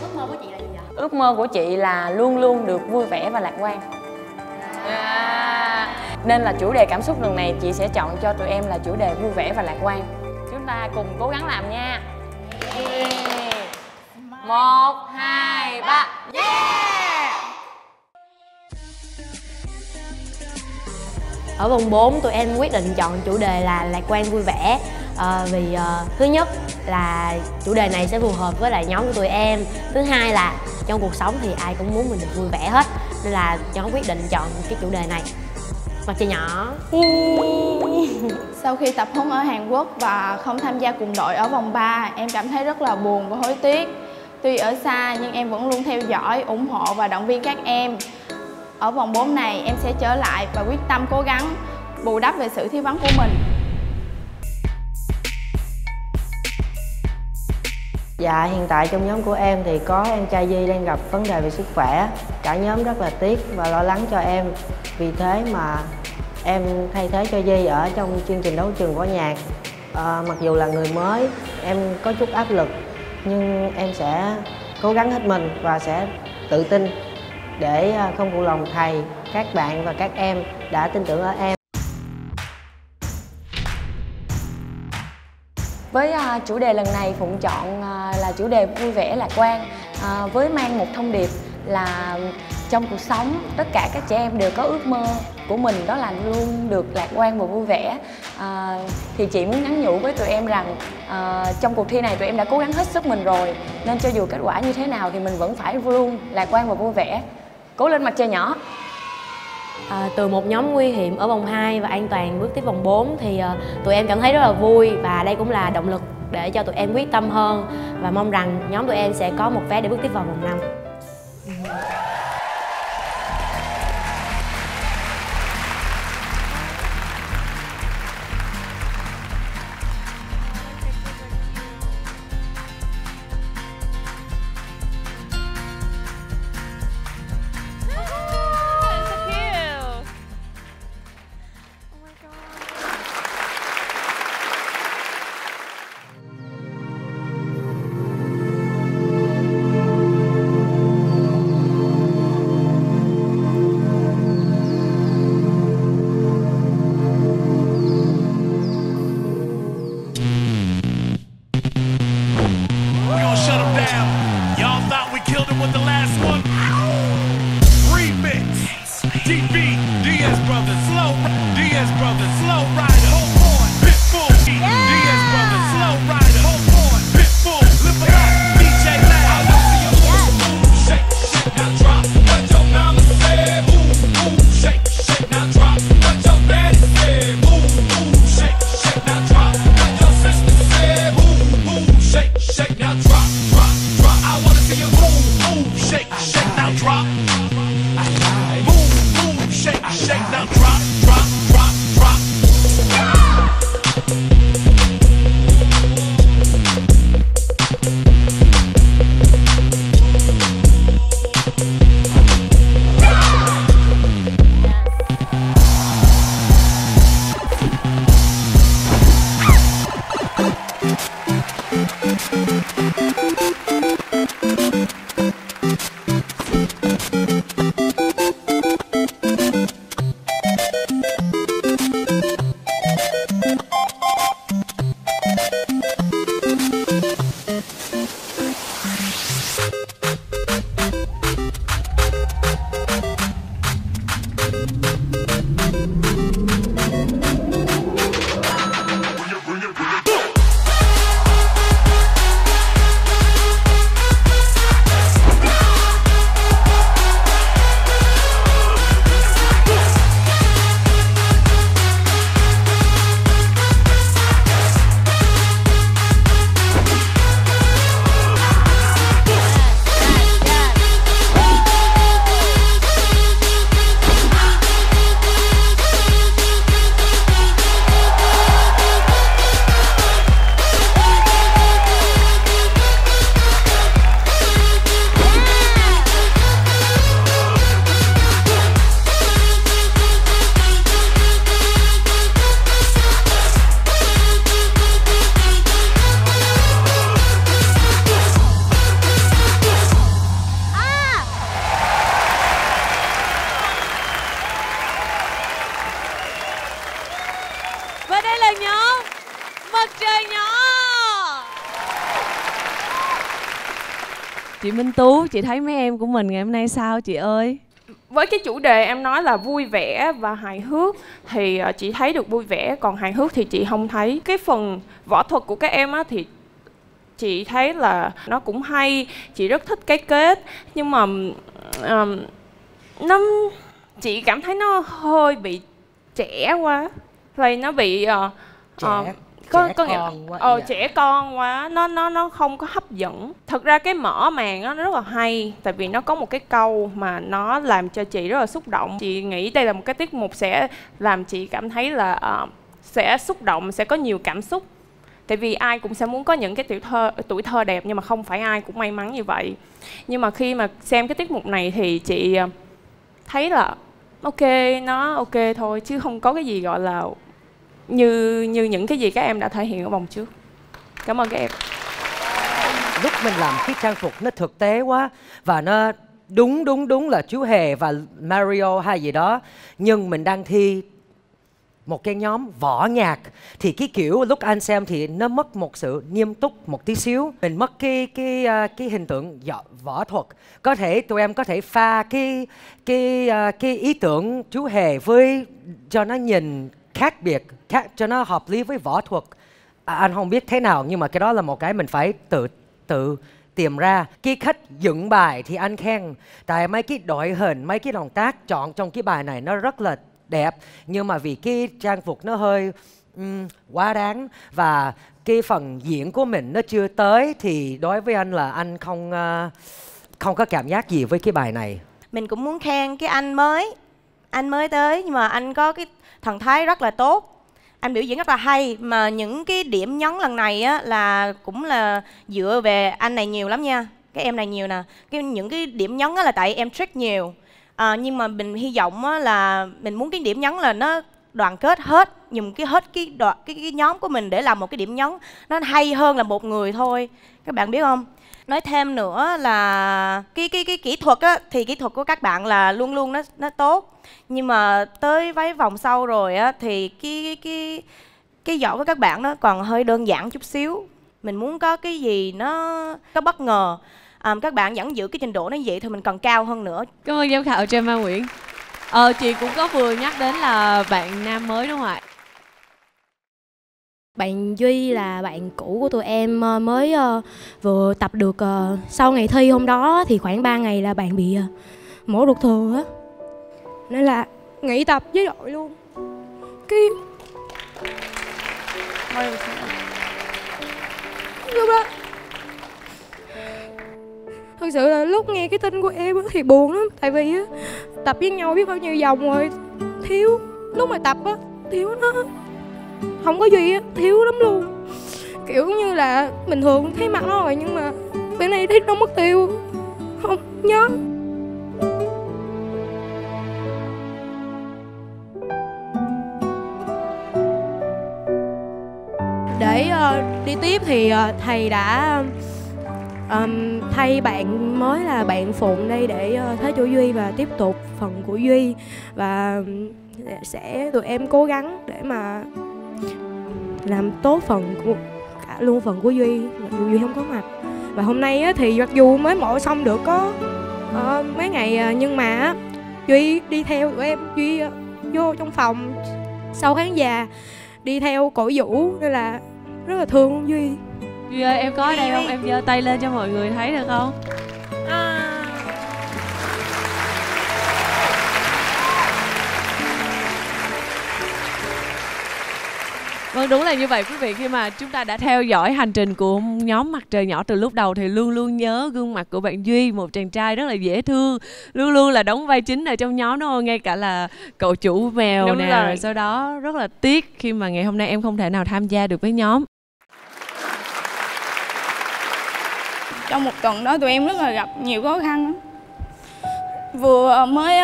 Ước mơ của chị là gì vậy? Ước mơ của chị là luôn luôn được vui vẻ và lạc quan. Nên là chủ đề cảm xúc lần này chị sẽ chọn cho tụi em là chủ đề vui vẻ và lạc quan. Chúng ta cùng cố gắng làm nha. 1, 2, 3. Yeah! Ở vòng 4 tụi em quyết định chọn chủ đề là lạc quan vui vẻ. Vì thứ nhất là chủ đề này sẽ phù hợp với lại nhóm của tụi em. Thứ hai là trong cuộc sống thì ai cũng muốn mình được vui vẻ hết. Nên là nhóm quyết định chọn cái chủ đề này. Mặt Trời Nhỏ. Sau khi tập huấn ở Hàn Quốc và không tham gia cùng đội ở vòng 3, em cảm thấy rất là buồn và hối tiếc. Tuy ở xa nhưng em vẫn luôn theo dõi, ủng hộ và động viên các em. Ở vòng 4 này em sẽ trở lại và quyết tâm cố gắng bù đắp về sự thiếu vắng của mình. Dạ, hiện tại trong nhóm của em thì có em trai Di đang gặp vấn đề về sức khỏe. Cả nhóm rất là tiếc và lo lắng cho em. Vì thế mà em thay thế cho Di ở trong chương trình đấu trường võ nhạc. Mặc dù là người mới, em có chút áp lực, nhưng em sẽ cố gắng hết mình và sẽ tự tin để không phụ lòng thầy, các bạn và các em đã tin tưởng ở em. Với chủ đề lần này Phụng chọn là chủ đề vui vẻ lạc quan, với mang một thông điệp là trong cuộc sống tất cả các trẻ em đều có ước mơ của mình, đó là luôn được lạc quan và vui vẻ. Thì chị muốn nhắn nhủ với tụi em rằng trong cuộc thi này tụi em đã cố gắng hết sức mình rồi, nên cho dù kết quả như thế nào thì mình vẫn phải luôn lạc quan và vui vẻ. Cố lên Mặt Trời Nhỏ. Từ một nhóm nguy hiểm ở vòng 2 và an toàn bước tiếp vòng 4 thì tụi em cảm thấy rất là vui, và đây cũng là động lực để cho tụi em quyết tâm hơn và mong rằng nhóm tụi em sẽ có một vé để bước tiếp vào vòng 5. nhóm Mặt Trời Nhỏ. Chị Minh Tú, chị thấy mấy em của mình ngày hôm nay sao chị ơi? Với cái chủ đề em nói là vui vẻ và hài hước thì chị thấy được vui vẻ, còn hài hước thì chị không thấy. Cái phần võ thuật của các em á thì chị thấy là nó cũng hay, chị rất thích cái kết, nhưng mà chị cảm thấy nó hơi bị trẻ quá, vậy nó bị trẻ con quá, nó không có hấp dẫn. Thật ra cái mở màn nó rất là hay, tại vì nó có một cái câu mà nó làm cho chị rất là xúc động. Chị nghĩ đây là một cái tiết mục sẽ làm chị cảm thấy là sẽ xúc động, sẽ có nhiều cảm xúc. Tại vì ai cũng sẽ muốn có những cái tuổi thơ đẹp, nhưng mà không phải ai cũng may mắn như vậy. Nhưng mà khi mà xem cái tiết mục này thì chị thấy là ok, nó ok thôi, chứ không có cái gì gọi là như những cái gì các em đã thể hiện ở vòng trước. Cảm ơn các em. Lúc mình làm cái trang phục nó thực tế quá và nó đúng là chú Hề và Mario hay gì đó, nhưng mình đang thi một cái nhóm võ nhạc thì cái kiểu lúc anh xem thì nó mất một sự nghiêm túc một tí xíu, mình mất cái hình tượng võ thuật. Có thể tụi em có thể pha cái ý tưởng chú Hề với cho nó nhìn khác biệt, cho nó hợp lý với võ thuật. Anh không biết thế nào, nhưng mà cái đó là một cái mình phải tự tìm ra. Cái cách dựng bài thì anh khen, tại mấy cái đội hình, mấy cái động tác chọn trong cái bài này nó rất là đẹp, nhưng mà vì cái trang phục nó hơi quá đáng và cái phần diễn của mình nó chưa tới, thì đối với anh là anh không có cảm giác gì với cái bài này. Mình cũng muốn khen cái anh mới tới, nhưng mà anh có cái thần thái rất là tốt, anh biểu diễn rất là hay. Mà những cái điểm nhấn lần này á là cũng là dựa về anh này nhiều lắm nha, cái em này nhiều nè. Những cái điểm nhấn á là tại em trick nhiều, nhưng mà mình hy vọng á là mình muốn cái điểm nhấn là nó đoàn kết hết, dùng hết cái nhóm của mình để làm một cái điểm nhấn nó hay hơn là một người thôi, các bạn biết không? Nói thêm nữa là cái kỹ thuật á, thì kỹ thuật của các bạn là luôn luôn nó tốt, nhưng mà tới với vòng sau rồi á thì cái võ của các bạn nó còn hơi đơn giản chút xíu. Mình muốn có cái gì nó có bất ngờ. Các bạn vẫn giữ cái trình độ nó vậy thôi, mình cần cao hơn nữa. Cảm ơn giám khảo Trâm Mai Nguyễn. Chị cũng có vừa nhắc đến là bạn nam mới đúng không ạ? Bạn Duy là bạn cũ của tụi em, mới vừa tập được sau ngày thi hôm đó thì khoảng 3 ngày là bạn bị mổ ruột thừa á, nên là nghỉ tập với đội luôn. Lúc đó thật sự là lúc nghe cái tin của em thì buồn lắm, tại vì tập với nhau biết bao nhiêu vòng rồi, thiếu lúc mà tập thiếu nó không có Duy thiếu lắm luôn. Kiểu như là bình thường thấy mặt nó rồi, nhưng mà bữa nay thấy nó mất tiêu, không nhớ. Để đi tiếp thì thầy đã thay bạn mới là bạn Phụng đây để thế chỗ Duy và tiếp tục phần của Duy, và sẽ tụi em cố gắng để mà làm tốt phần của cả luôn phần của Duy, mặc dù Duy không có mặt. Và hôm nay á, thì mặc dù mới mổ xong được có mấy ngày, nhưng mà Duy đi theo tụi em, Duy vô trong phòng sau khán giả đi theo cổ vũ, nên là rất là thương Duy. Duy ơi, em có ở đây không? Em giơ tay lên cho mọi người thấy được không? Vâng, đúng là như vậy quý vị. Khi mà chúng ta đã theo dõi hành trình của nhóm Mặt Trời Nhỏ từ lúc đầu thì luôn luôn nhớ gương mặt của bạn Duy, một chàng trai rất là dễ thương, luôn luôn là đóng vai chính ở trong nhóm, đúng không? Ngay cả là cậu chủ mèo đúng nè, rồi sau đó rất là tiếc khi mà ngày hôm nay em không thể nào tham gia được với nhóm. Trong một tuần đó tụi em rất là gặp nhiều khó khăn lắm. Vừa mới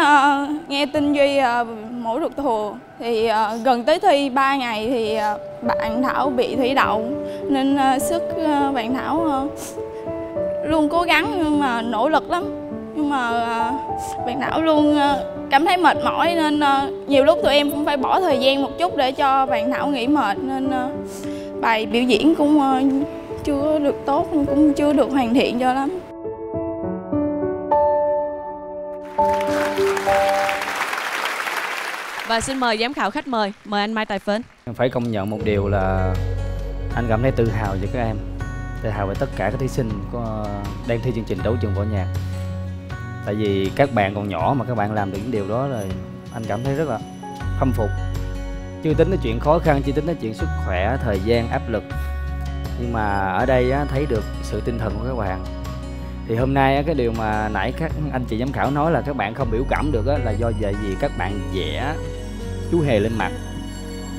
nghe tin Duy mổ ruột thừa thì gần tới thi 3 ngày thì bạn Thảo bị thủy đậu, nên sức bạn Thảo luôn cố gắng nhưng mà nỗ lực lắm, nhưng mà bạn Thảo luôn cảm thấy mệt mỏi nên nhiều lúc tụi em cũng phải bỏ thời gian một chút để cho bạn Thảo nghỉ mệt, nên bài biểu diễn cũng chưa được tốt, cũng chưa được hoàn thiện cho lắm. Và xin mời giám khảo khách mời, mời anh Mai Tài Phến. Phải công nhận một điều là anh cảm thấy tự hào về các em, tự hào về tất cả các thí sinh đang thi chương trình Đấu Trường Võ Nhạc. Tại vì các bạn còn nhỏ mà các bạn làm được những điều đó rồi, anh cảm thấy rất là khâm phục. Chưa tính đến chuyện khó khăn, chưa tính đến chuyện sức khỏe, thời gian, áp lực, nhưng mà ở đây thấy được sự tinh thần của các bạn. Thì hôm nay cái điều mà nãy các anh chị giám khảo nói là các bạn không biểu cảm được là do vì các bạn vẽ chú hề lên mặt,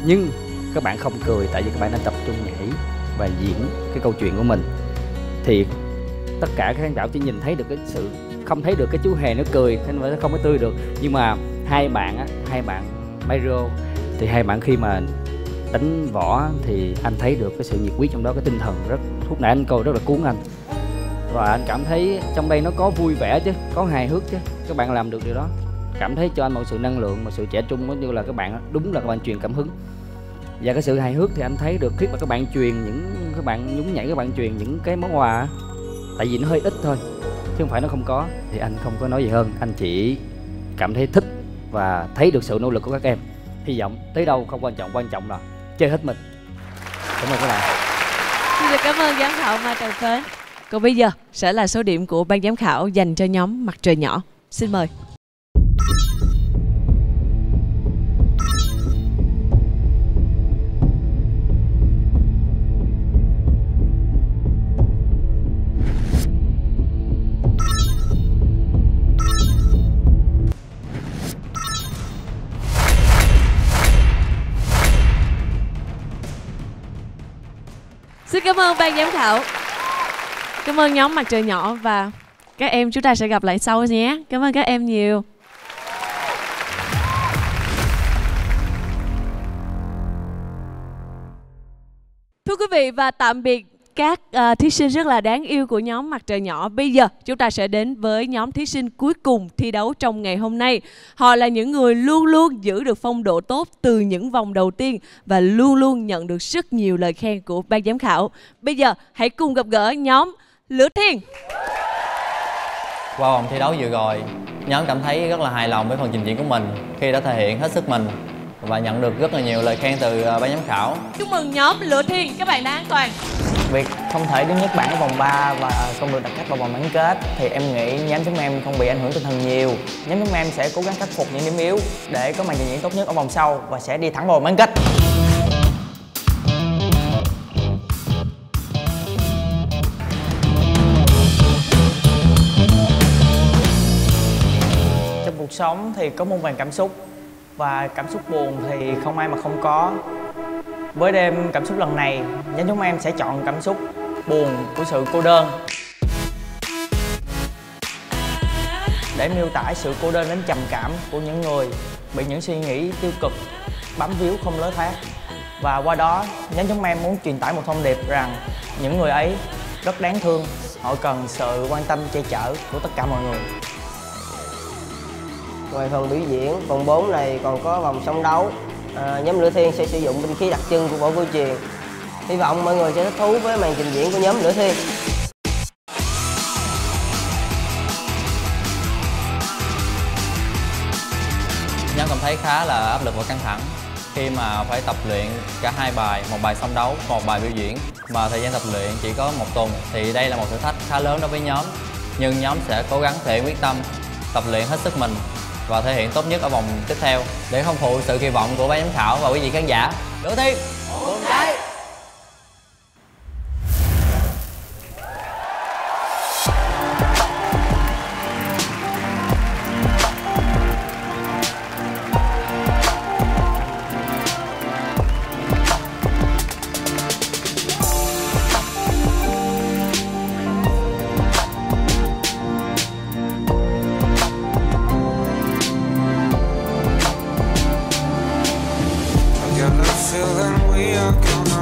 nhưng các bạn không cười tại vì các bạn đang tập trung nhảy và diễn cái câu chuyện của mình. Thì tất cả các khán giả chỉ nhìn thấy được cái sự, không thấy được cái chú hề nó cười nên nó không có tươi được. Nhưng mà hai bạn Myro thì hai bạn khi mà đánh võ thì anh thấy được cái sự nhiệt huyết trong đó, cái tinh thần rất, lúc nãy anh coi rất là cuốn anh. Và anh cảm thấy trong đây nó có vui vẻ chứ, có hài hước chứ. Các bạn làm được điều đó, cảm thấy cho anh một sự năng lượng, một sự trẻ trung, cũng như là các bạn đúng là các bạn truyền cảm hứng. Và cái sự hài hước thì anh thấy được khi mà các bạn truyền các bạn nhún nhảy, các bạn truyền những cái món quà, tại vì nó hơi ít thôi chứ không phải nó không có, thì anh không có nói gì hơn. Anh chỉ cảm thấy thích và thấy được sự nỗ lực của các em. Hy vọng tới đâu không quan trọng, quan trọng là chơi hết mình. Cảm ơn các bạn. Xin được cảm ơn giám khảo Mai Tài Phến. Còn bây giờ sẽ là số điểm của ban giám khảo dành cho nhóm Mặt Trời Nhỏ. Xin mời. Xin cảm ơn ban giám khảo. Cảm ơn nhóm Mặt Trời Nhỏ và các em, chúng ta sẽ gặp lại sau nhé. Cảm ơn các em nhiều. Thưa quý vị và tạm biệt các thí sinh rất là đáng yêu của nhóm Mặt Trời Nhỏ. Bây giờ chúng ta sẽ đến với nhóm thí sinh cuối cùng thi đấu trong ngày hôm nay. Họ là những người luôn luôn giữ được phong độ tốt từ những vòng đầu tiên và luôn luôn nhận được rất nhiều lời khen của ban giám khảo. Bây giờ hãy cùng gặp gỡ nhóm Lửa Thiên. Qua vòng thi đấu vừa rồi, nhóm cảm thấy rất là hài lòng với phần trình diễn của mình khi đã thể hiện hết sức mình và nhận được rất là nhiều lời khen từ ban giám khảo. Chúc mừng nhóm Lửa Thiên, các bạn đã an toàn. Việc không thể đứng nhất bảng ở vòng 3 và không được đặt cách vào vòng bán kết thì em nghĩ nhóm chúng em không bị ảnh hưởng tinh thần nhiều. Nhóm chúng em sẽ cố gắng khắc phục những điểm yếu để có màn trình diễn tốt nhất ở vòng sau và sẽ đi thẳng vào vòng bán kết. Trong cuộc sống thì có muôn vàn cảm xúc và cảm xúc buồn thì không ai mà không có. Với đêm cảm xúc lần này, nhóm chúng em sẽ chọn cảm xúc buồn của sự cô đơn để miêu tả sự cô đơn đến trầm cảm của những người bị những suy nghĩ tiêu cực bám víu không lối thoát. Và qua đó, nhóm chúng em muốn truyền tải một thông điệp rằng những người ấy rất đáng thương, họ cần sự quan tâm che chở của tất cả mọi người. Ngoài phần biểu diễn, vòng 4 này còn có vòng song đấu. Nhóm Lửa Thiên sẽ sử dụng binh khí đặc trưng của võ cổ truyền. Hy vọng mọi người sẽ thích thú với màn trình diễn của nhóm Lửa Thiên. Nhóm cảm thấy khá là áp lực và căng thẳng khi mà phải tập luyện cả hai bài, một bài song đấu, một bài biểu diễn, mà thời gian tập luyện chỉ có một tuần, thì đây là một thử thách khá lớn đối với nhóm. Nhưng nhóm sẽ cố gắng thể hiện quyết tâm, tập luyện hết sức mình và thể hiện tốt nhất ở vòng tiếp theo để không phụ sự kỳ vọng của ban giám khảo và quý vị khán giả. Lửa Thiên cùng cháy. Feeling we are gonna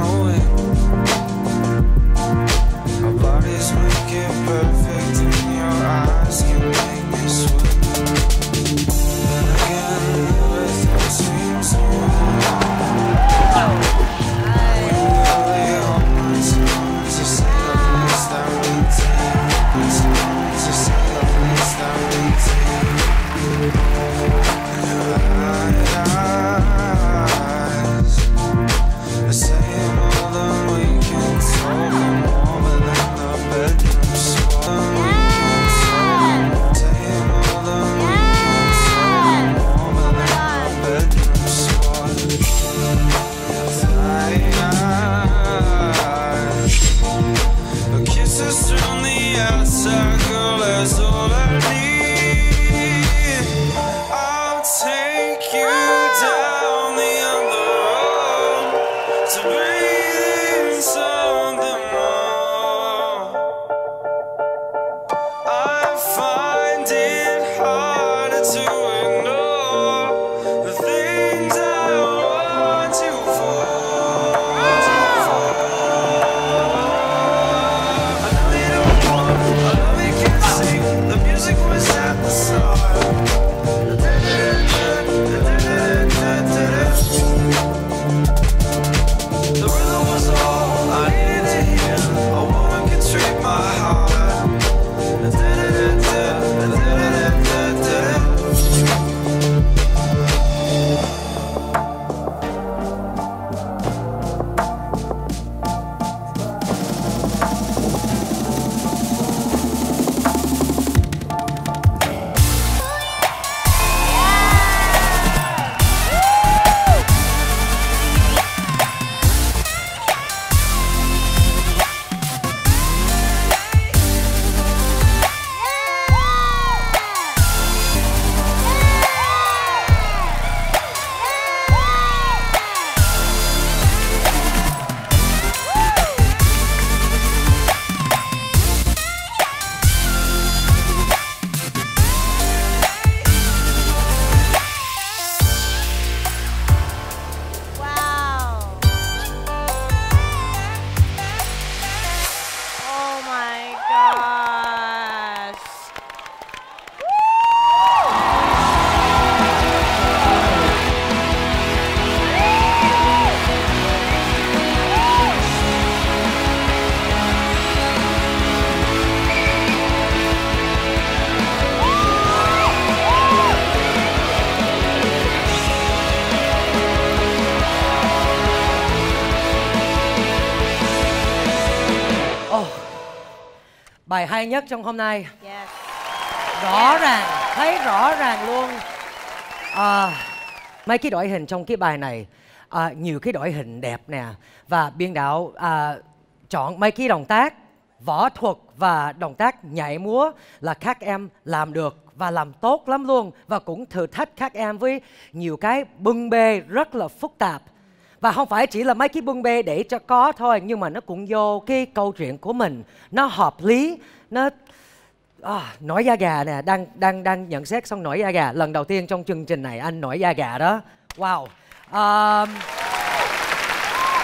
Bài hay nhất trong hôm nay. Rõ ràng, thấy rõ ràng luôn. Mấy cái đội hình trong cái bài này, nhiều cái đội hình đẹp nè. Và biên đạo chọn mấy cái động tác võ thuật và động tác nhảy múa là các em làm được và làm tốt lắm luôn. Và cũng thử thách các em với nhiều cái bưng bê rất là phức tạp. Và không phải chỉ là mấy cái bưng bê để cho có thôi, nhưng mà nó cũng vô cái câu chuyện của mình. Nó hợp lý, nó nổi da gà nè, đang nhận xét xong nổi da gà. Lần đầu tiên trong chương trình này anh nổi da gà đó. Wow.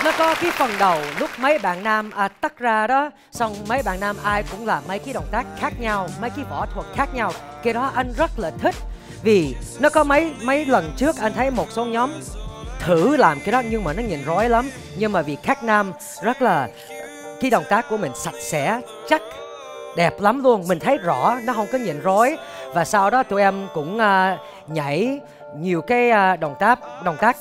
Nó có cái phần đầu lúc mấy bạn nam tắt ra đó, xong mấy bạn nam ai cũng làm mấy cái động tác khác nhau, mấy cái võ thuật khác nhau. Cái đó anh rất là thích. Vì nó có mấy lần trước anh thấy một số nhóm thử làm cái đó nhưng mà nó nhìn rối lắm. Nhưng mà vì các nam rất là cái động tác của mình sạch sẽ, chắc, đẹp lắm luôn. Mình thấy rõ, nó không có nhìn rối. Và sau đó tụi em cũng nhảy nhiều cái động tác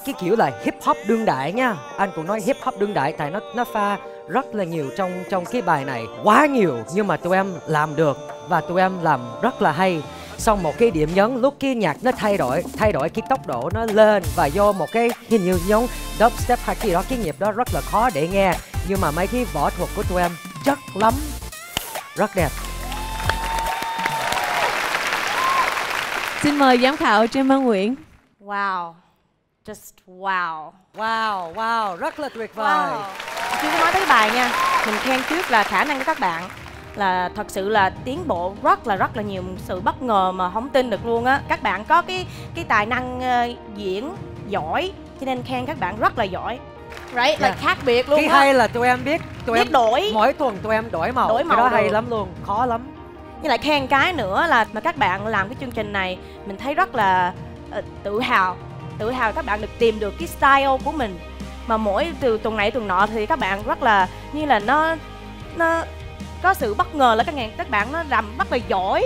cái kiểu là hip hop đương đại nha. Anh cũng nói hip hop đương đại tại nó pha rất là nhiều trong cái bài này. Quá nhiều nhưng mà tụi em làm được và tụi em làm rất là hay. Xong một cái điểm nhấn lúc cái nhạc nó thay đổi cái tốc độ nó lên và vô một cái hình như giống dubstep hay cái đó, cái nhịp đó rất là khó để nghe. Nhưng mà mấy cái võ thuật của tụi em chất lắm, rất đẹp. Xin mời giám khảo Trương Văn Nguyễn. Wow, just wow. Wow, rất là tuyệt vời. Wow. Chưa có nói tới cái bài nha, mình khen trước là khả năng của các bạn là thật sự là tiến bộ rất là nhiều, sự bất ngờ mà không tin được luôn á. Các bạn có cái tài năng diễn giỏi, cho nên khen các bạn rất là giỏi. Right, là khác biệt luôn. Cái hay là tụi em biết em đổi. Mỗi tuần tụi em đổi màu cái đó hay lắm luôn, khó lắm. Với lại khen cái nữa là mà các bạn làm cái chương trình này mình thấy rất là tự hào các bạn được tìm được cái style của mình. Mà mỗi từ tuần này tuần nọ thì các bạn rất là như là nó có sự bất ngờ là các bạn nó làm rất là giỏi,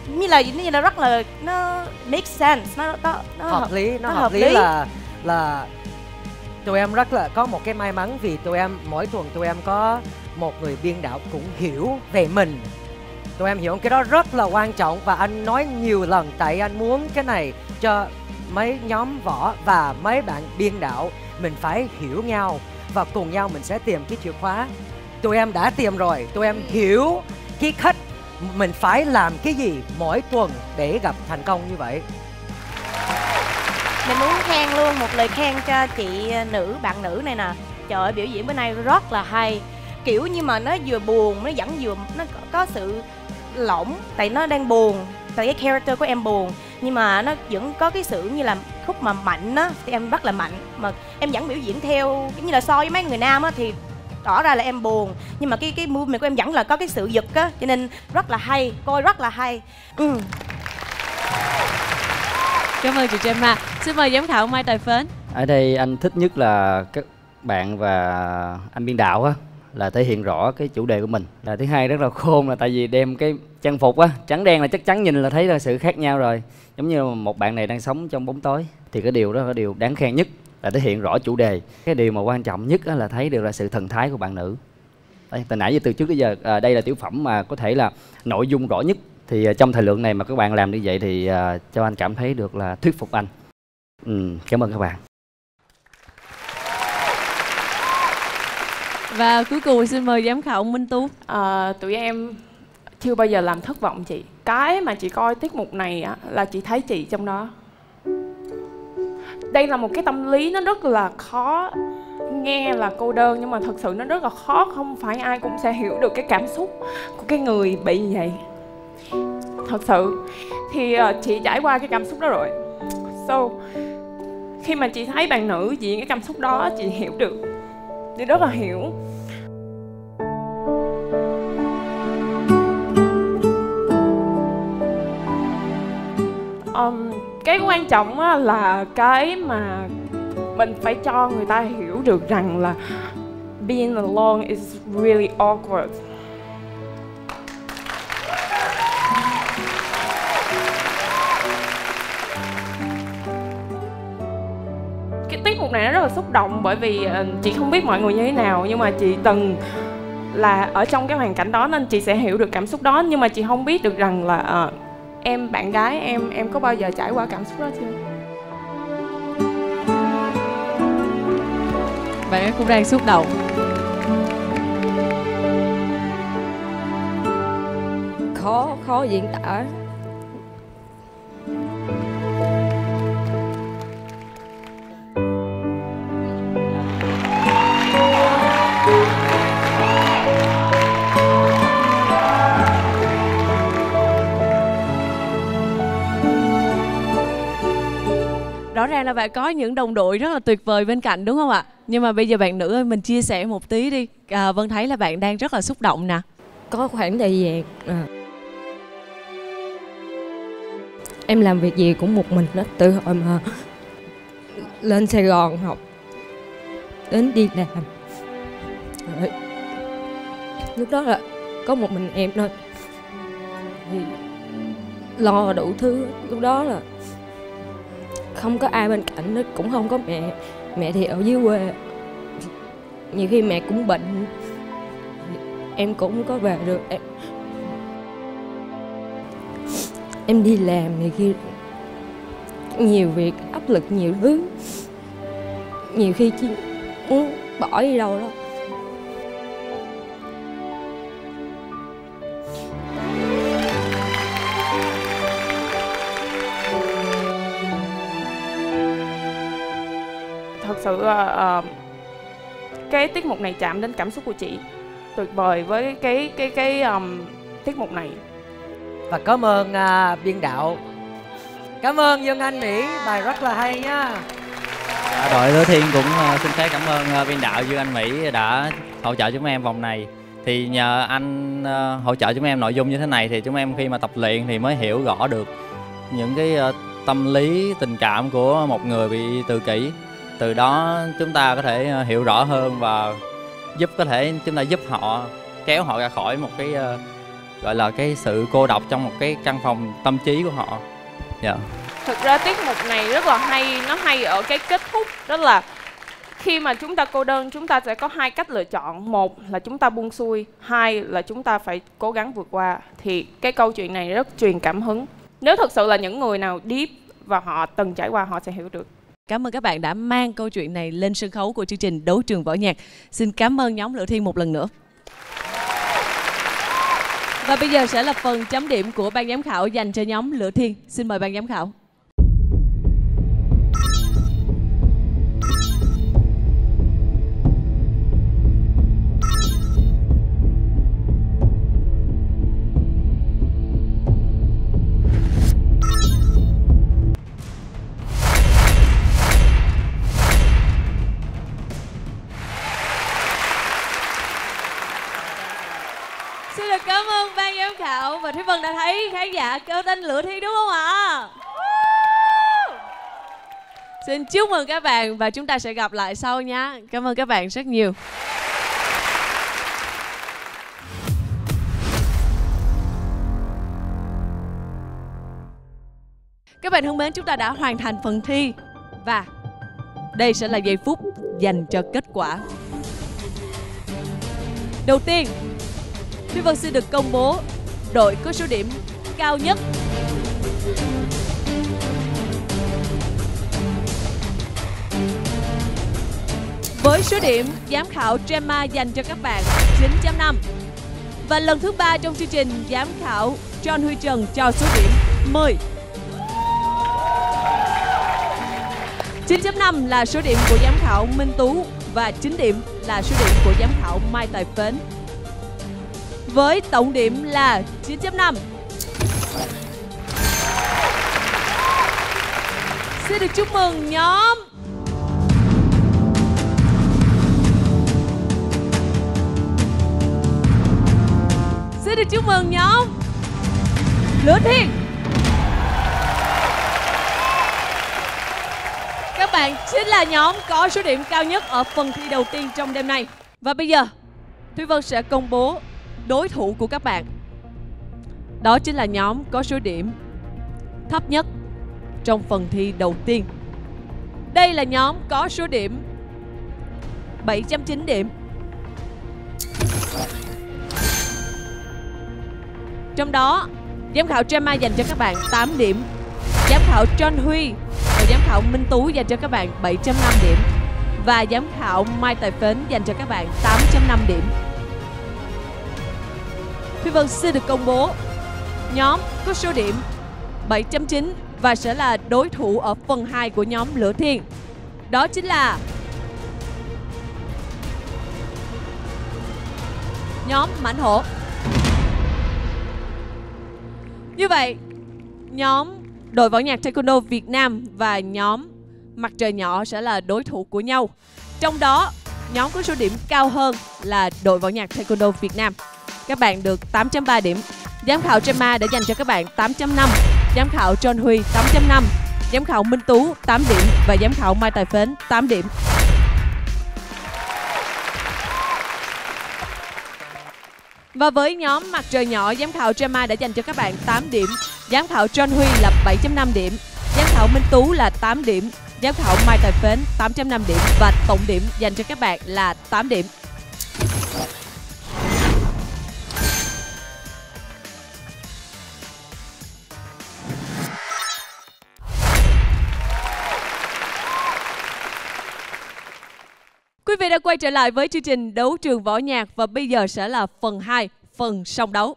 như là rất là nó make sense, nó hợp lý là tụi em rất là có một cái may mắn vì tụi em mỗi tuần tụi em có một người biên đạo cũng hiểu về mình. Tụi em hiểu cái đó rất là quan trọng và anh nói nhiều lần tại anh muốn cái này cho mấy nhóm võ và mấy bạn biên đạo mình phải hiểu nhau và cùng nhau mình sẽ tìm cái chìa khóa. Tụi em đã tìm rồi, tụi em hiểu cái cách mình phải làm cái gì mỗi tuần để gặp thành công như vậy. Mình muốn khen luôn một lời khen cho chị bạn nữ này nè. Trời ơi, biểu diễn bữa nay rất là hay. Kiểu như mà nó vừa buồn, nó vẫn vừa nó có sự lỏng, tại nó đang buồn, tại cái character của em buồn, nhưng mà nó vẫn có cái sự như là khúc mà mạnh á, thì em rất là mạnh, mà em vẫn biểu diễn theo như là so với mấy người nam á thì tỏ ra là em buồn, nhưng mà cái movement của em vẫn là có cái sự giật á, cho nên rất là hay, coi rất là hay. Cảm ơn chị Gemma. Xin mời giám khảo Mai Tài Phến. Ở đây anh thích nhất là các bạn và anh biên đạo á là thể hiện rõ cái chủ đề của mình. Là thứ hai rất là khôn là tại vì đem cái trang phục á trắng đen là chắc chắn nhìn là thấy là sự khác nhau rồi. Giống như một bạn này đang sống trong bóng tối thì cái điều đó là điều đáng khen nhất, là thể hiện rõ chủ đề. Cái điều mà quan trọng nhất là thấy được là sự thần thái của bạn nữ. Đây, từ nãy giờ từ trước tới giờ đây là tiểu phẩm mà có thể là nội dung rõ nhất. Thì trong thời lượng này mà các bạn làm như vậy thì cho anh cảm thấy được là thuyết phục anh. Cảm ơn các bạn. Và cuối cùng xin mời giám khảo Minh Tú. Tụi em chưa bao giờ làm thất vọng chị. Cái mà chị coi tiết mục này á, là chị thấy chị trong đó. Đây là một cái tâm lý nó rất là khó, nghe là cô đơn nhưng mà thật sự nó rất là khó. Không phải ai cũng sẽ hiểu được cái cảm xúc của cái người bị như vậy. Thật sự thì chị trải qua cái cảm xúc đó rồi. So khi mà chị thấy bạn nữ diễn cái cảm xúc đó, chị hiểu được. Chị rất là hiểu. Cái quan trọng là cái mà mình phải cho người ta hiểu được rằng là being alone is really awkward. Cái tiết mục này nó rất là xúc động bởi vì chị không biết mọi người như thế nào nhưng mà chị từng là ở trong cái hoàn cảnh đó nên chị sẽ hiểu được cảm xúc đó, nhưng mà chị không biết được rằng là em bạn gái em có bao giờ trải qua cảm xúc đó chưa? Bạn ấy cũng đang xúc động. Khó diễn tả. Rõ ràng là bạn có những đồng đội rất là tuyệt vời bên cạnh đúng không ạ? Nhưng mà bây giờ bạn nữ ơi, mình chia sẻ một tí đi. Vân thấy là bạn đang rất là xúc động nè. Có khoảng thời gian em làm việc gì cũng một mình đó, từ hồi mà lên Sài Gòn học đến đi làm. Rồi, lúc đó là có một mình em thôi, thì lo đủ thứ. Lúc đó là không có ai bên cạnh nữa, cũng không có mẹ. Mẹ thì ở dưới quê, nhiều khi mẹ cũng bệnh, em cũng không có về được. Em đi làm thì khi nhiều việc, áp lực nhiều thứ, nhiều khi chỉ muốn bỏ đi đâu đó. Thật sự cái tiết mục này chạm đến cảm xúc của chị. Tuyệt vời với cái tiết mục này. Và cảm ơn biên đạo. Cảm ơn Dương Anh Mỹ, bài rất là hay nha. Đội Lửa Thiên cũng xin phép cảm ơn biên đạo Dương Anh Mỹ đã hỗ trợ chúng em vòng này. Thì nhờ anh hỗ trợ chúng em nội dung như thế này thì chúng em khi mà tập luyện thì mới hiểu rõ được những cái tâm lý, tình cảm của một người bị tự kỷ. Từ đó chúng ta có thể hiểu rõ hơn và chúng ta giúp họ, kéo họ ra khỏi một cái gọi là cái sự cô độc trong một cái căn phòng tâm trí của họ. Dạ. Thực ra tiết mục này rất là hay, nó hay ở cái kết thúc, đó là khi mà chúng ta cô đơn chúng ta sẽ có hai cách lựa chọn. Một là chúng ta buông xuôi, hai là chúng ta phải cố gắng vượt qua. Thì cái câu chuyện này rất truyền cảm hứng. Nếu thực sự là những người nào deep và họ từng trải qua, họ sẽ hiểu được. Cảm ơn các bạn đã mang câu chuyện này lên sân khấu của chương trình Đấu Trường Võ Nhạc. Xin cảm ơn nhóm Lửa Thiên một lần nữa. Và bây giờ sẽ là phần chấm điểm của ban giám khảo dành cho nhóm Lửa Thiên. Xin mời ban giám khảo. Xin được cảm ơn ban giám khảo. Và Thúy Vân đã thấy khán giả kêu tên Lửa Thiên đúng không ạ? Xin chúc mừng các bạn và chúng ta sẽ gặp lại sau nhé. Cảm ơn các bạn rất nhiều. Các bạn thân mến, chúng ta đã hoàn thành phần thi và đây sẽ là giây phút dành cho kết quả. Đầu tiên, Thúy Vân xin được công bố đội có số điểm cao nhất. Với số điểm giám khảo Gemma dành cho các bạn 9.5. Và lần thứ 3 trong chương trình, giám khảo John Huy Trần cho số điểm 10. 9.5 là số điểm của giám khảo Minh Tú và 9 điểm là số điểm của giám khảo Mai Tài Phến. Với tổng điểm là 9.5. Xin được chúc mừng nhóm Xin được chúc mừng nhóm Lửa Thiên. Các bạn chính là nhóm có số điểm cao nhất ở phần thi đầu tiên trong đêm nay. Và bây giờ Thúy Vân sẽ công bố đối thủ của các bạn. Đó chính là nhóm có số điểm thấp nhất trong phần thi đầu tiên. Đây là nhóm có số điểm 7.9 điểm. Trong đó, giám khảo Gemma dành cho các bạn 8 điểm, giám khảo John Huy và giám khảo Minh Tú dành cho các bạn 7.5 điểm và giám khảo Mai Tài Phến dành cho các bạn 8.5 điểm. Thúy Vân xin được công bố nhóm có số điểm 7.9 và sẽ là đối thủ ở phần 2 của nhóm Lửa Thiên. Đó chính là nhóm Mãnh Hổ. Như vậy, nhóm đội võ nhạc Taekwondo Việt Nam và nhóm Mặt Trời Nhỏ sẽ là đối thủ của nhau. Trong đó, nhóm có số điểm cao hơn là đội võ nhạc Taekwondo Việt Nam. Các bạn được 8.3 điểm. Giám khảo Gemma đã dành cho các bạn 8.5, giám khảo John Huy 8.5, giám khảo Minh Tú 8 điểm và giám khảo Mai Tài Phến 8 điểm. Và với nhóm Mặt Trời Nhỏ, giám khảo Gemma đã dành cho các bạn 8 điểm, giám khảo John Huy là 7.5 điểm, giám khảo Minh Tú là 8 điểm, giám khảo Mai Tài Phến 8.5 điểm và tổng điểm dành cho các bạn là 8 điểm. Quý vị đã quay trở lại với chương trình Đấu Trường Võ Nhạc và bây giờ sẽ là phần 2, phần song đấu.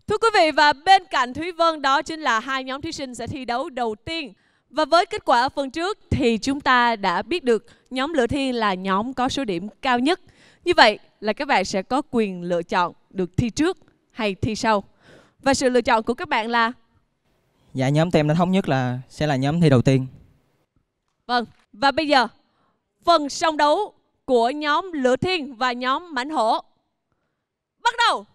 Thưa quý vị, và bên cạnh Thúy Vân đó chính là hai nhóm thí sinh sẽ thi đấu đầu tiên. Và với kết quả ở phần trước thì chúng ta đã biết được nhóm Lửa Thiên là nhóm có số điểm cao nhất. Như vậy là các bạn sẽ có quyền lựa chọn được thi trước hay thi sau. Và sự lựa chọn của các bạn là? Dạ, nhóm tụi em đã thống nhất là sẽ là nhóm thi đầu tiên. Vâng, và bây giờ phần song đấu của nhóm Lửa Thiên và nhóm Mãnh Hổ bắt đầu.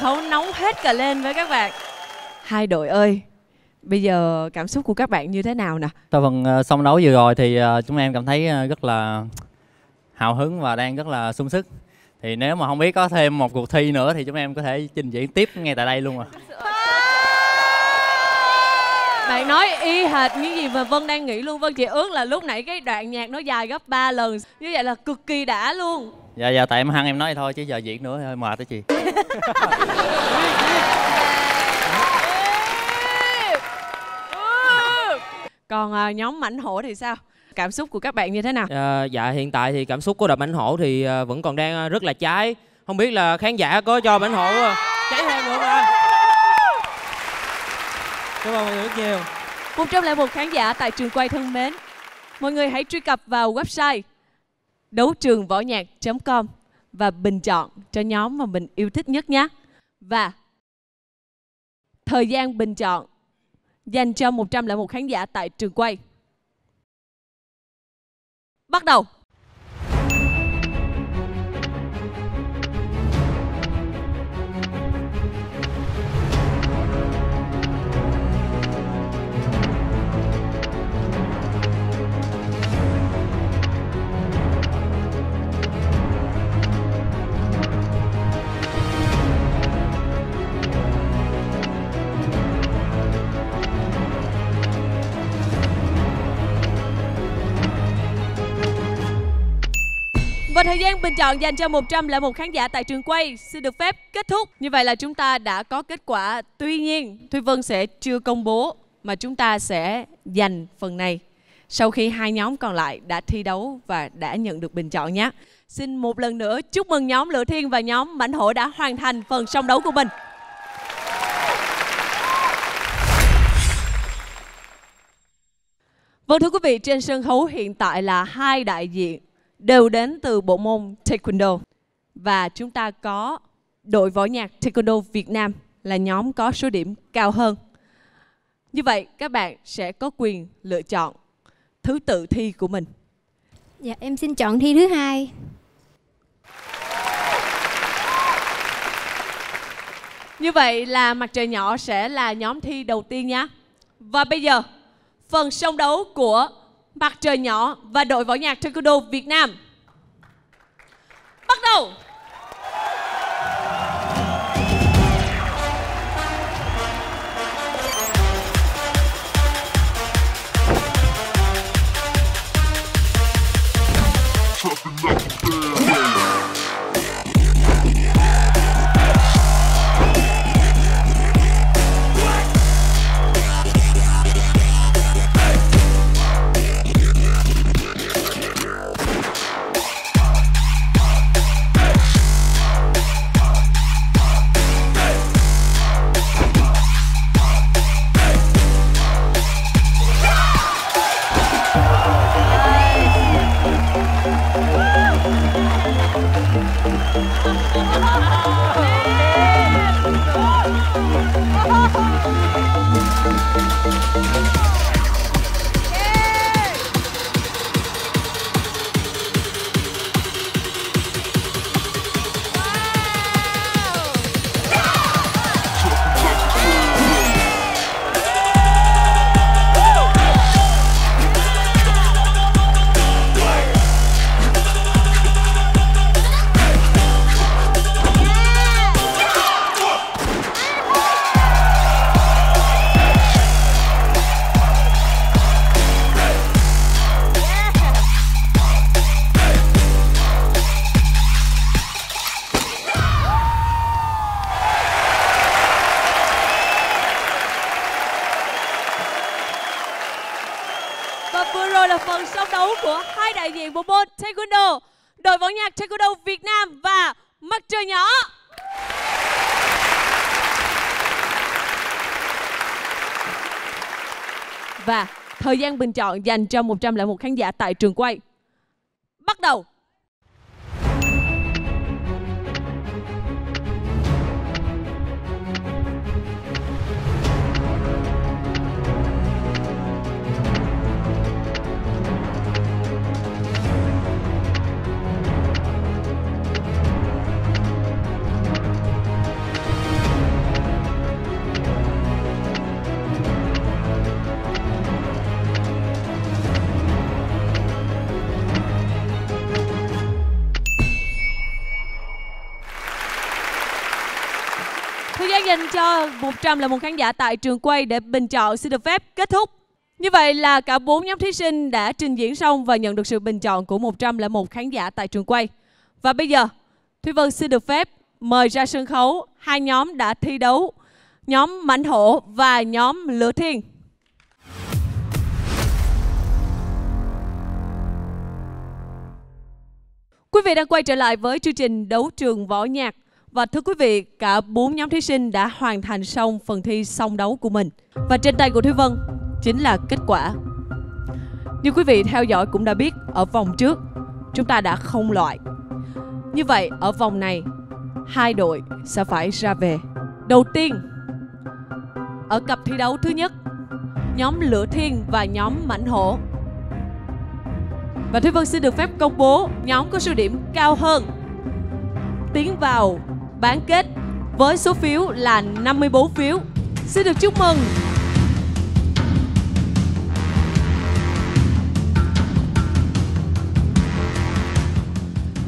Sân nóng hết cả lên với các bạn. Hai đội ơi, bây giờ cảm xúc của các bạn như thế nào nè? Sau phần song đấu vừa rồi thì chúng em cảm thấy rất là hào hứng và đang rất là sung sức. Thì nếu mà không biết có thêm một cuộc thi nữa thì chúng em có thể trình diễn tiếp ngay tại đây luôn à. Bạn nói y hệt những gì mà Vân đang nghĩ luôn. Vân chỉ ước là lúc nãy cái đoạn nhạc nó dài gấp 3 lần. Như vậy là cực kỳ đã luôn. Dạ tại em hăng em nói thôi chứ giờ diễn nữa hơi mệt đó chị. Còn nhóm Mãnh Hổ thì sao? Cảm xúc của các bạn như thế nào? Dạ hiện tại thì cảm xúc của đội Mãnh Hổ thì vẫn còn đang rất là cháy. Không biết là khán giả có cho Mãnh Hổ cháy thêm nữa không? Cảm ơn mọi người rất nhiều. 101 khán giả tại trường quay thân mến, mọi người hãy truy cập vào website đấu-trường-võ-nhạc.com và bình chọn cho nhóm mà mình yêu thích nhất nhé. Và thời gian bình chọn dành cho 101 khán giả tại trường quay bắt đầu. Và thời gian bình chọn dành cho 101 khán giả tại trường quay xin được phép kết thúc. Như vậy là chúng ta đã có kết quả. Tuy nhiên, Thúy Vân sẽ chưa công bố mà chúng ta sẽ dành phần này sau khi hai nhóm còn lại đã thi đấu và đã nhận được bình chọn nhé. Xin một lần nữa chúc mừng nhóm Lửa Thiên và nhóm Mãnh Hổ đã hoàn thành phần song đấu của mình. Vâng thưa quý vị, trên sân khấu hiện tại là hai đại diện đều đến từ bộ môn Taekwondo. Và chúng ta có đội võ nhạc Taekwondo Việt Nam là nhóm có số điểm cao hơn. Như vậy các bạn sẽ có quyền lựa chọn thứ tự thi của mình. Dạ em xin chọn thi thứ hai. Như vậy là Mặt Trời Nhỏ sẽ là nhóm thi đầu tiên nhé. Và bây giờ phần song đấu của Mặt Trời Nhỏ và đội võ nhạc Taekwondo Việt Nam bắt đầu. Phần song đấu của hai đại diện bộ môn Taekwondo, đội võ nhạc Taekwondo Việt Nam và Mặt Trời Nhỏ. Và thời gian bình chọn dành cho 101 khán giả tại trường quay bắt đầu. Thời gian dành cho 101 khán giả tại trường quay để bình chọn xin được phép kết thúc. Như vậy là cả 4 nhóm thí sinh đã trình diễn xong và nhận được sự bình chọn của 101 khán giả tại trường quay. Và bây giờ, Thúy Vân xin được phép mời ra sân khấu hai nhóm đã thi đấu, nhóm Mãnh Hổ và nhóm Lửa Thiên. Quý vị đang quay trở lại với chương trình Đấu trường Võ nhạc. Và thưa quý vị, cả 4 nhóm thí sinh đã hoàn thành xong phần thi song đấu của mình. Và trên tay của Thúy Vân chính là kết quả. Như quý vị theo dõi cũng đã biết, ở vòng trước chúng ta đã không loại. Như vậy ở vòng này, hai đội sẽ phải ra về. Đầu tiên, ở cặp thi đấu thứ nhất, nhóm Lửa Thiên và nhóm Mãnh Hổ. Và Thúy Vân xin được phép công bố nhóm có số điểm cao hơn tiến vào bán kết với số phiếu là 54 phiếu. Xin được chúc mừng.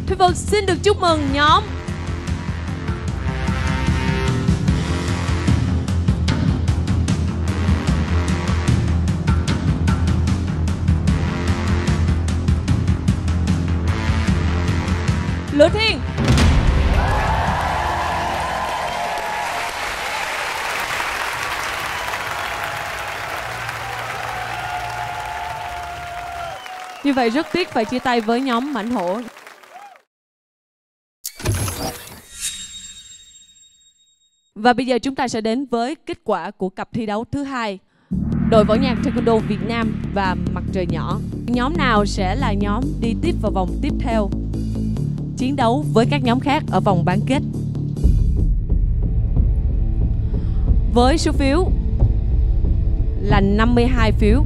Thúy Vân xin được chúc mừng nhóm Lửa Thiên. Như vậy rất tiếc phải chia tay với nhóm Mãnh Hổ. Và bây giờ chúng ta sẽ đến với kết quả của cặp thi đấu thứ hai. Đội võ nhạc Taekwondo Việt Nam và Mặt Trời Nhỏ. Nhóm nào sẽ là nhóm đi tiếp vào vòng tiếp theo, chiến đấu với các nhóm khác ở vòng bán kết? Với số phiếu là 52 phiếu,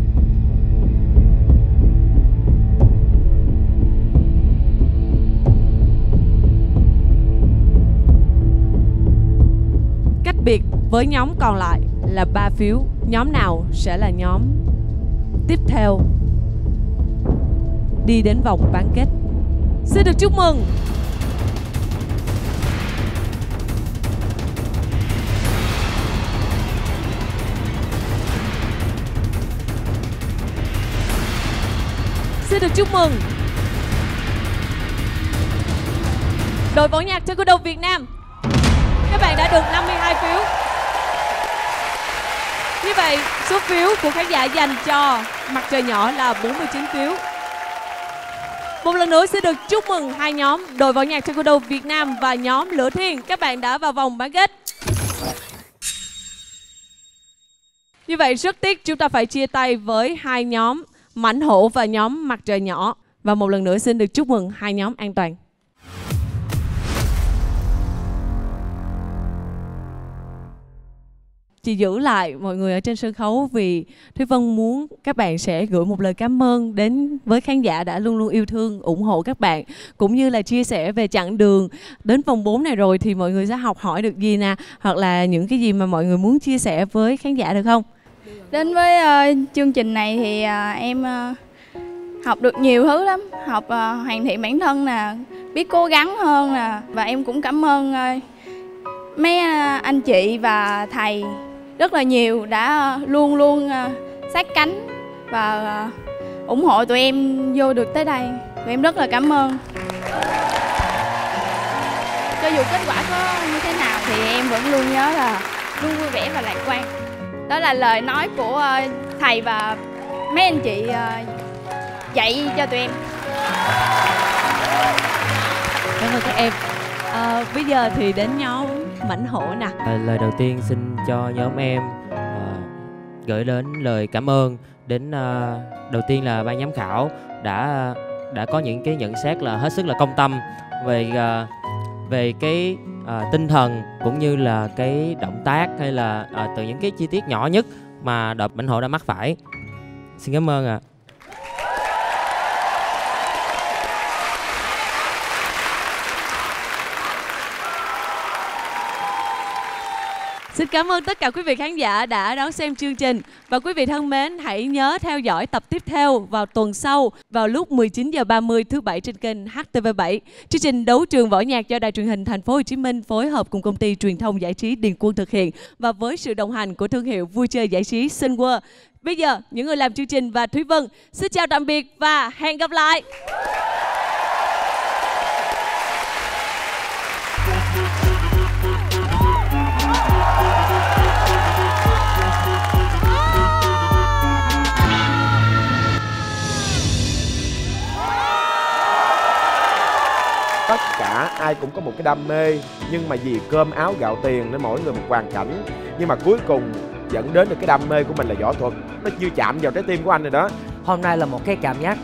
cách biệt với nhóm còn lại là 3 phiếu, nhóm nào sẽ là nhóm tiếp theo đi đến vòng bán kết? Xin được chúc mừng. Xin được chúc mừng đội võ nhạc Taekwondo Việt Nam. Các bạn đã được 52 phiếu. Như vậy, số phiếu của khán giả dành cho Mặt Trời Nhỏ là 49 phiếu. Một lần nữa xin được chúc mừng hai nhóm đội võ nhạc Taekwondo Việt Nam và nhóm Lửa Thiên. Các bạn đã vào vòng bán kết. Như vậy rất tiếc chúng ta phải chia tay với hai nhóm Mãnh Hổ và nhóm Mặt Trời Nhỏ. Và một lần nữa xin được chúc mừng hai nhóm an toàn. Chị giữ lại mọi người ở trên sân khấu vì Thúy Vân muốn các bạn sẽ gửi một lời cảm ơn đến với khán giả đã luôn luôn yêu thương, ủng hộ các bạn, cũng như là chia sẻ về chặng đường đến vòng 4 này rồi thì mọi người sẽ học hỏi được gì nè, hoặc là những cái gì mà mọi người muốn chia sẻ với khán giả được không? Đến với chương trình này thì em học được nhiều thứ lắm, học hoàn thiện bản thân nè, biết cố gắng hơn nè, và em cũng cảm ơn mấy anh chị và thầy rất là nhiều đã luôn luôn sát cánh và ủng hộ tụi em vô được tới đây. Tụi em rất là cảm ơn. Cho dù kết quả có như thế nào thì em vẫn luôn nhớ là luôn vui vẻ và lạc quan. Đó là lời nói của thầy và mấy anh chị dạy cho tụi em. Cảm ơn các em. Bây giờ thì đến nhóm Mãnh Hổ nè. Lời đầu tiên xin cho nhóm em gửi đến lời cảm ơn đến đầu tiên là ban giám khảo đã có những cái nhận xét là hết sức là công tâm về cái tinh thần cũng như là cái động tác hay là từ những cái chi tiết nhỏ nhất mà đội Mãnh Hổ đã mắc phải. Xin cảm ơn ạ. Xin cảm ơn tất cả quý vị khán giả đã đón xem chương trình. Và quý vị thân mến, hãy nhớ theo dõi tập tiếp theo vào tuần sau vào lúc 19h30 thứ Bảy trên kênh HTV7. Chương trình Đấu trường võ nhạc do Đài truyền hình Thành phố Hồ Chí Minh phối hợp cùng công ty truyền thông giải trí Điền Quân thực hiện và với sự đồng hành của thương hiệu vui chơi giải trí Sun World. Bây giờ, những người làm chương trình và Thúy Vân xin chào tạm biệt và hẹn gặp lại. Tất cả ai cũng có một cái đam mê, nhưng mà vì cơm áo gạo tiền nên mỗi người một hoàn cảnh. Nhưng mà cuối cùng dẫn đến được cái đam mê của mình là võ thuật. Nó chưa chạm vào trái tim của anh rồi đó. Hôm nay là một cái cảm giác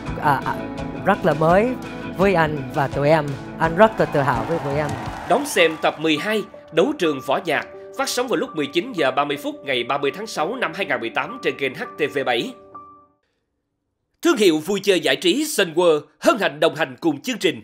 rất là mới với anh và tụi em. Anh rất là tự hào với tụi em. Đón xem tập 12 Đấu trường võ nhạc phát sóng vào lúc 19h30 ngày 30 tháng 6 năm 2018 trên kênh HTV7. Thương Thương hiệu vui chơi giải trí Sun World hân hạnh đồng hành cùng chương trình.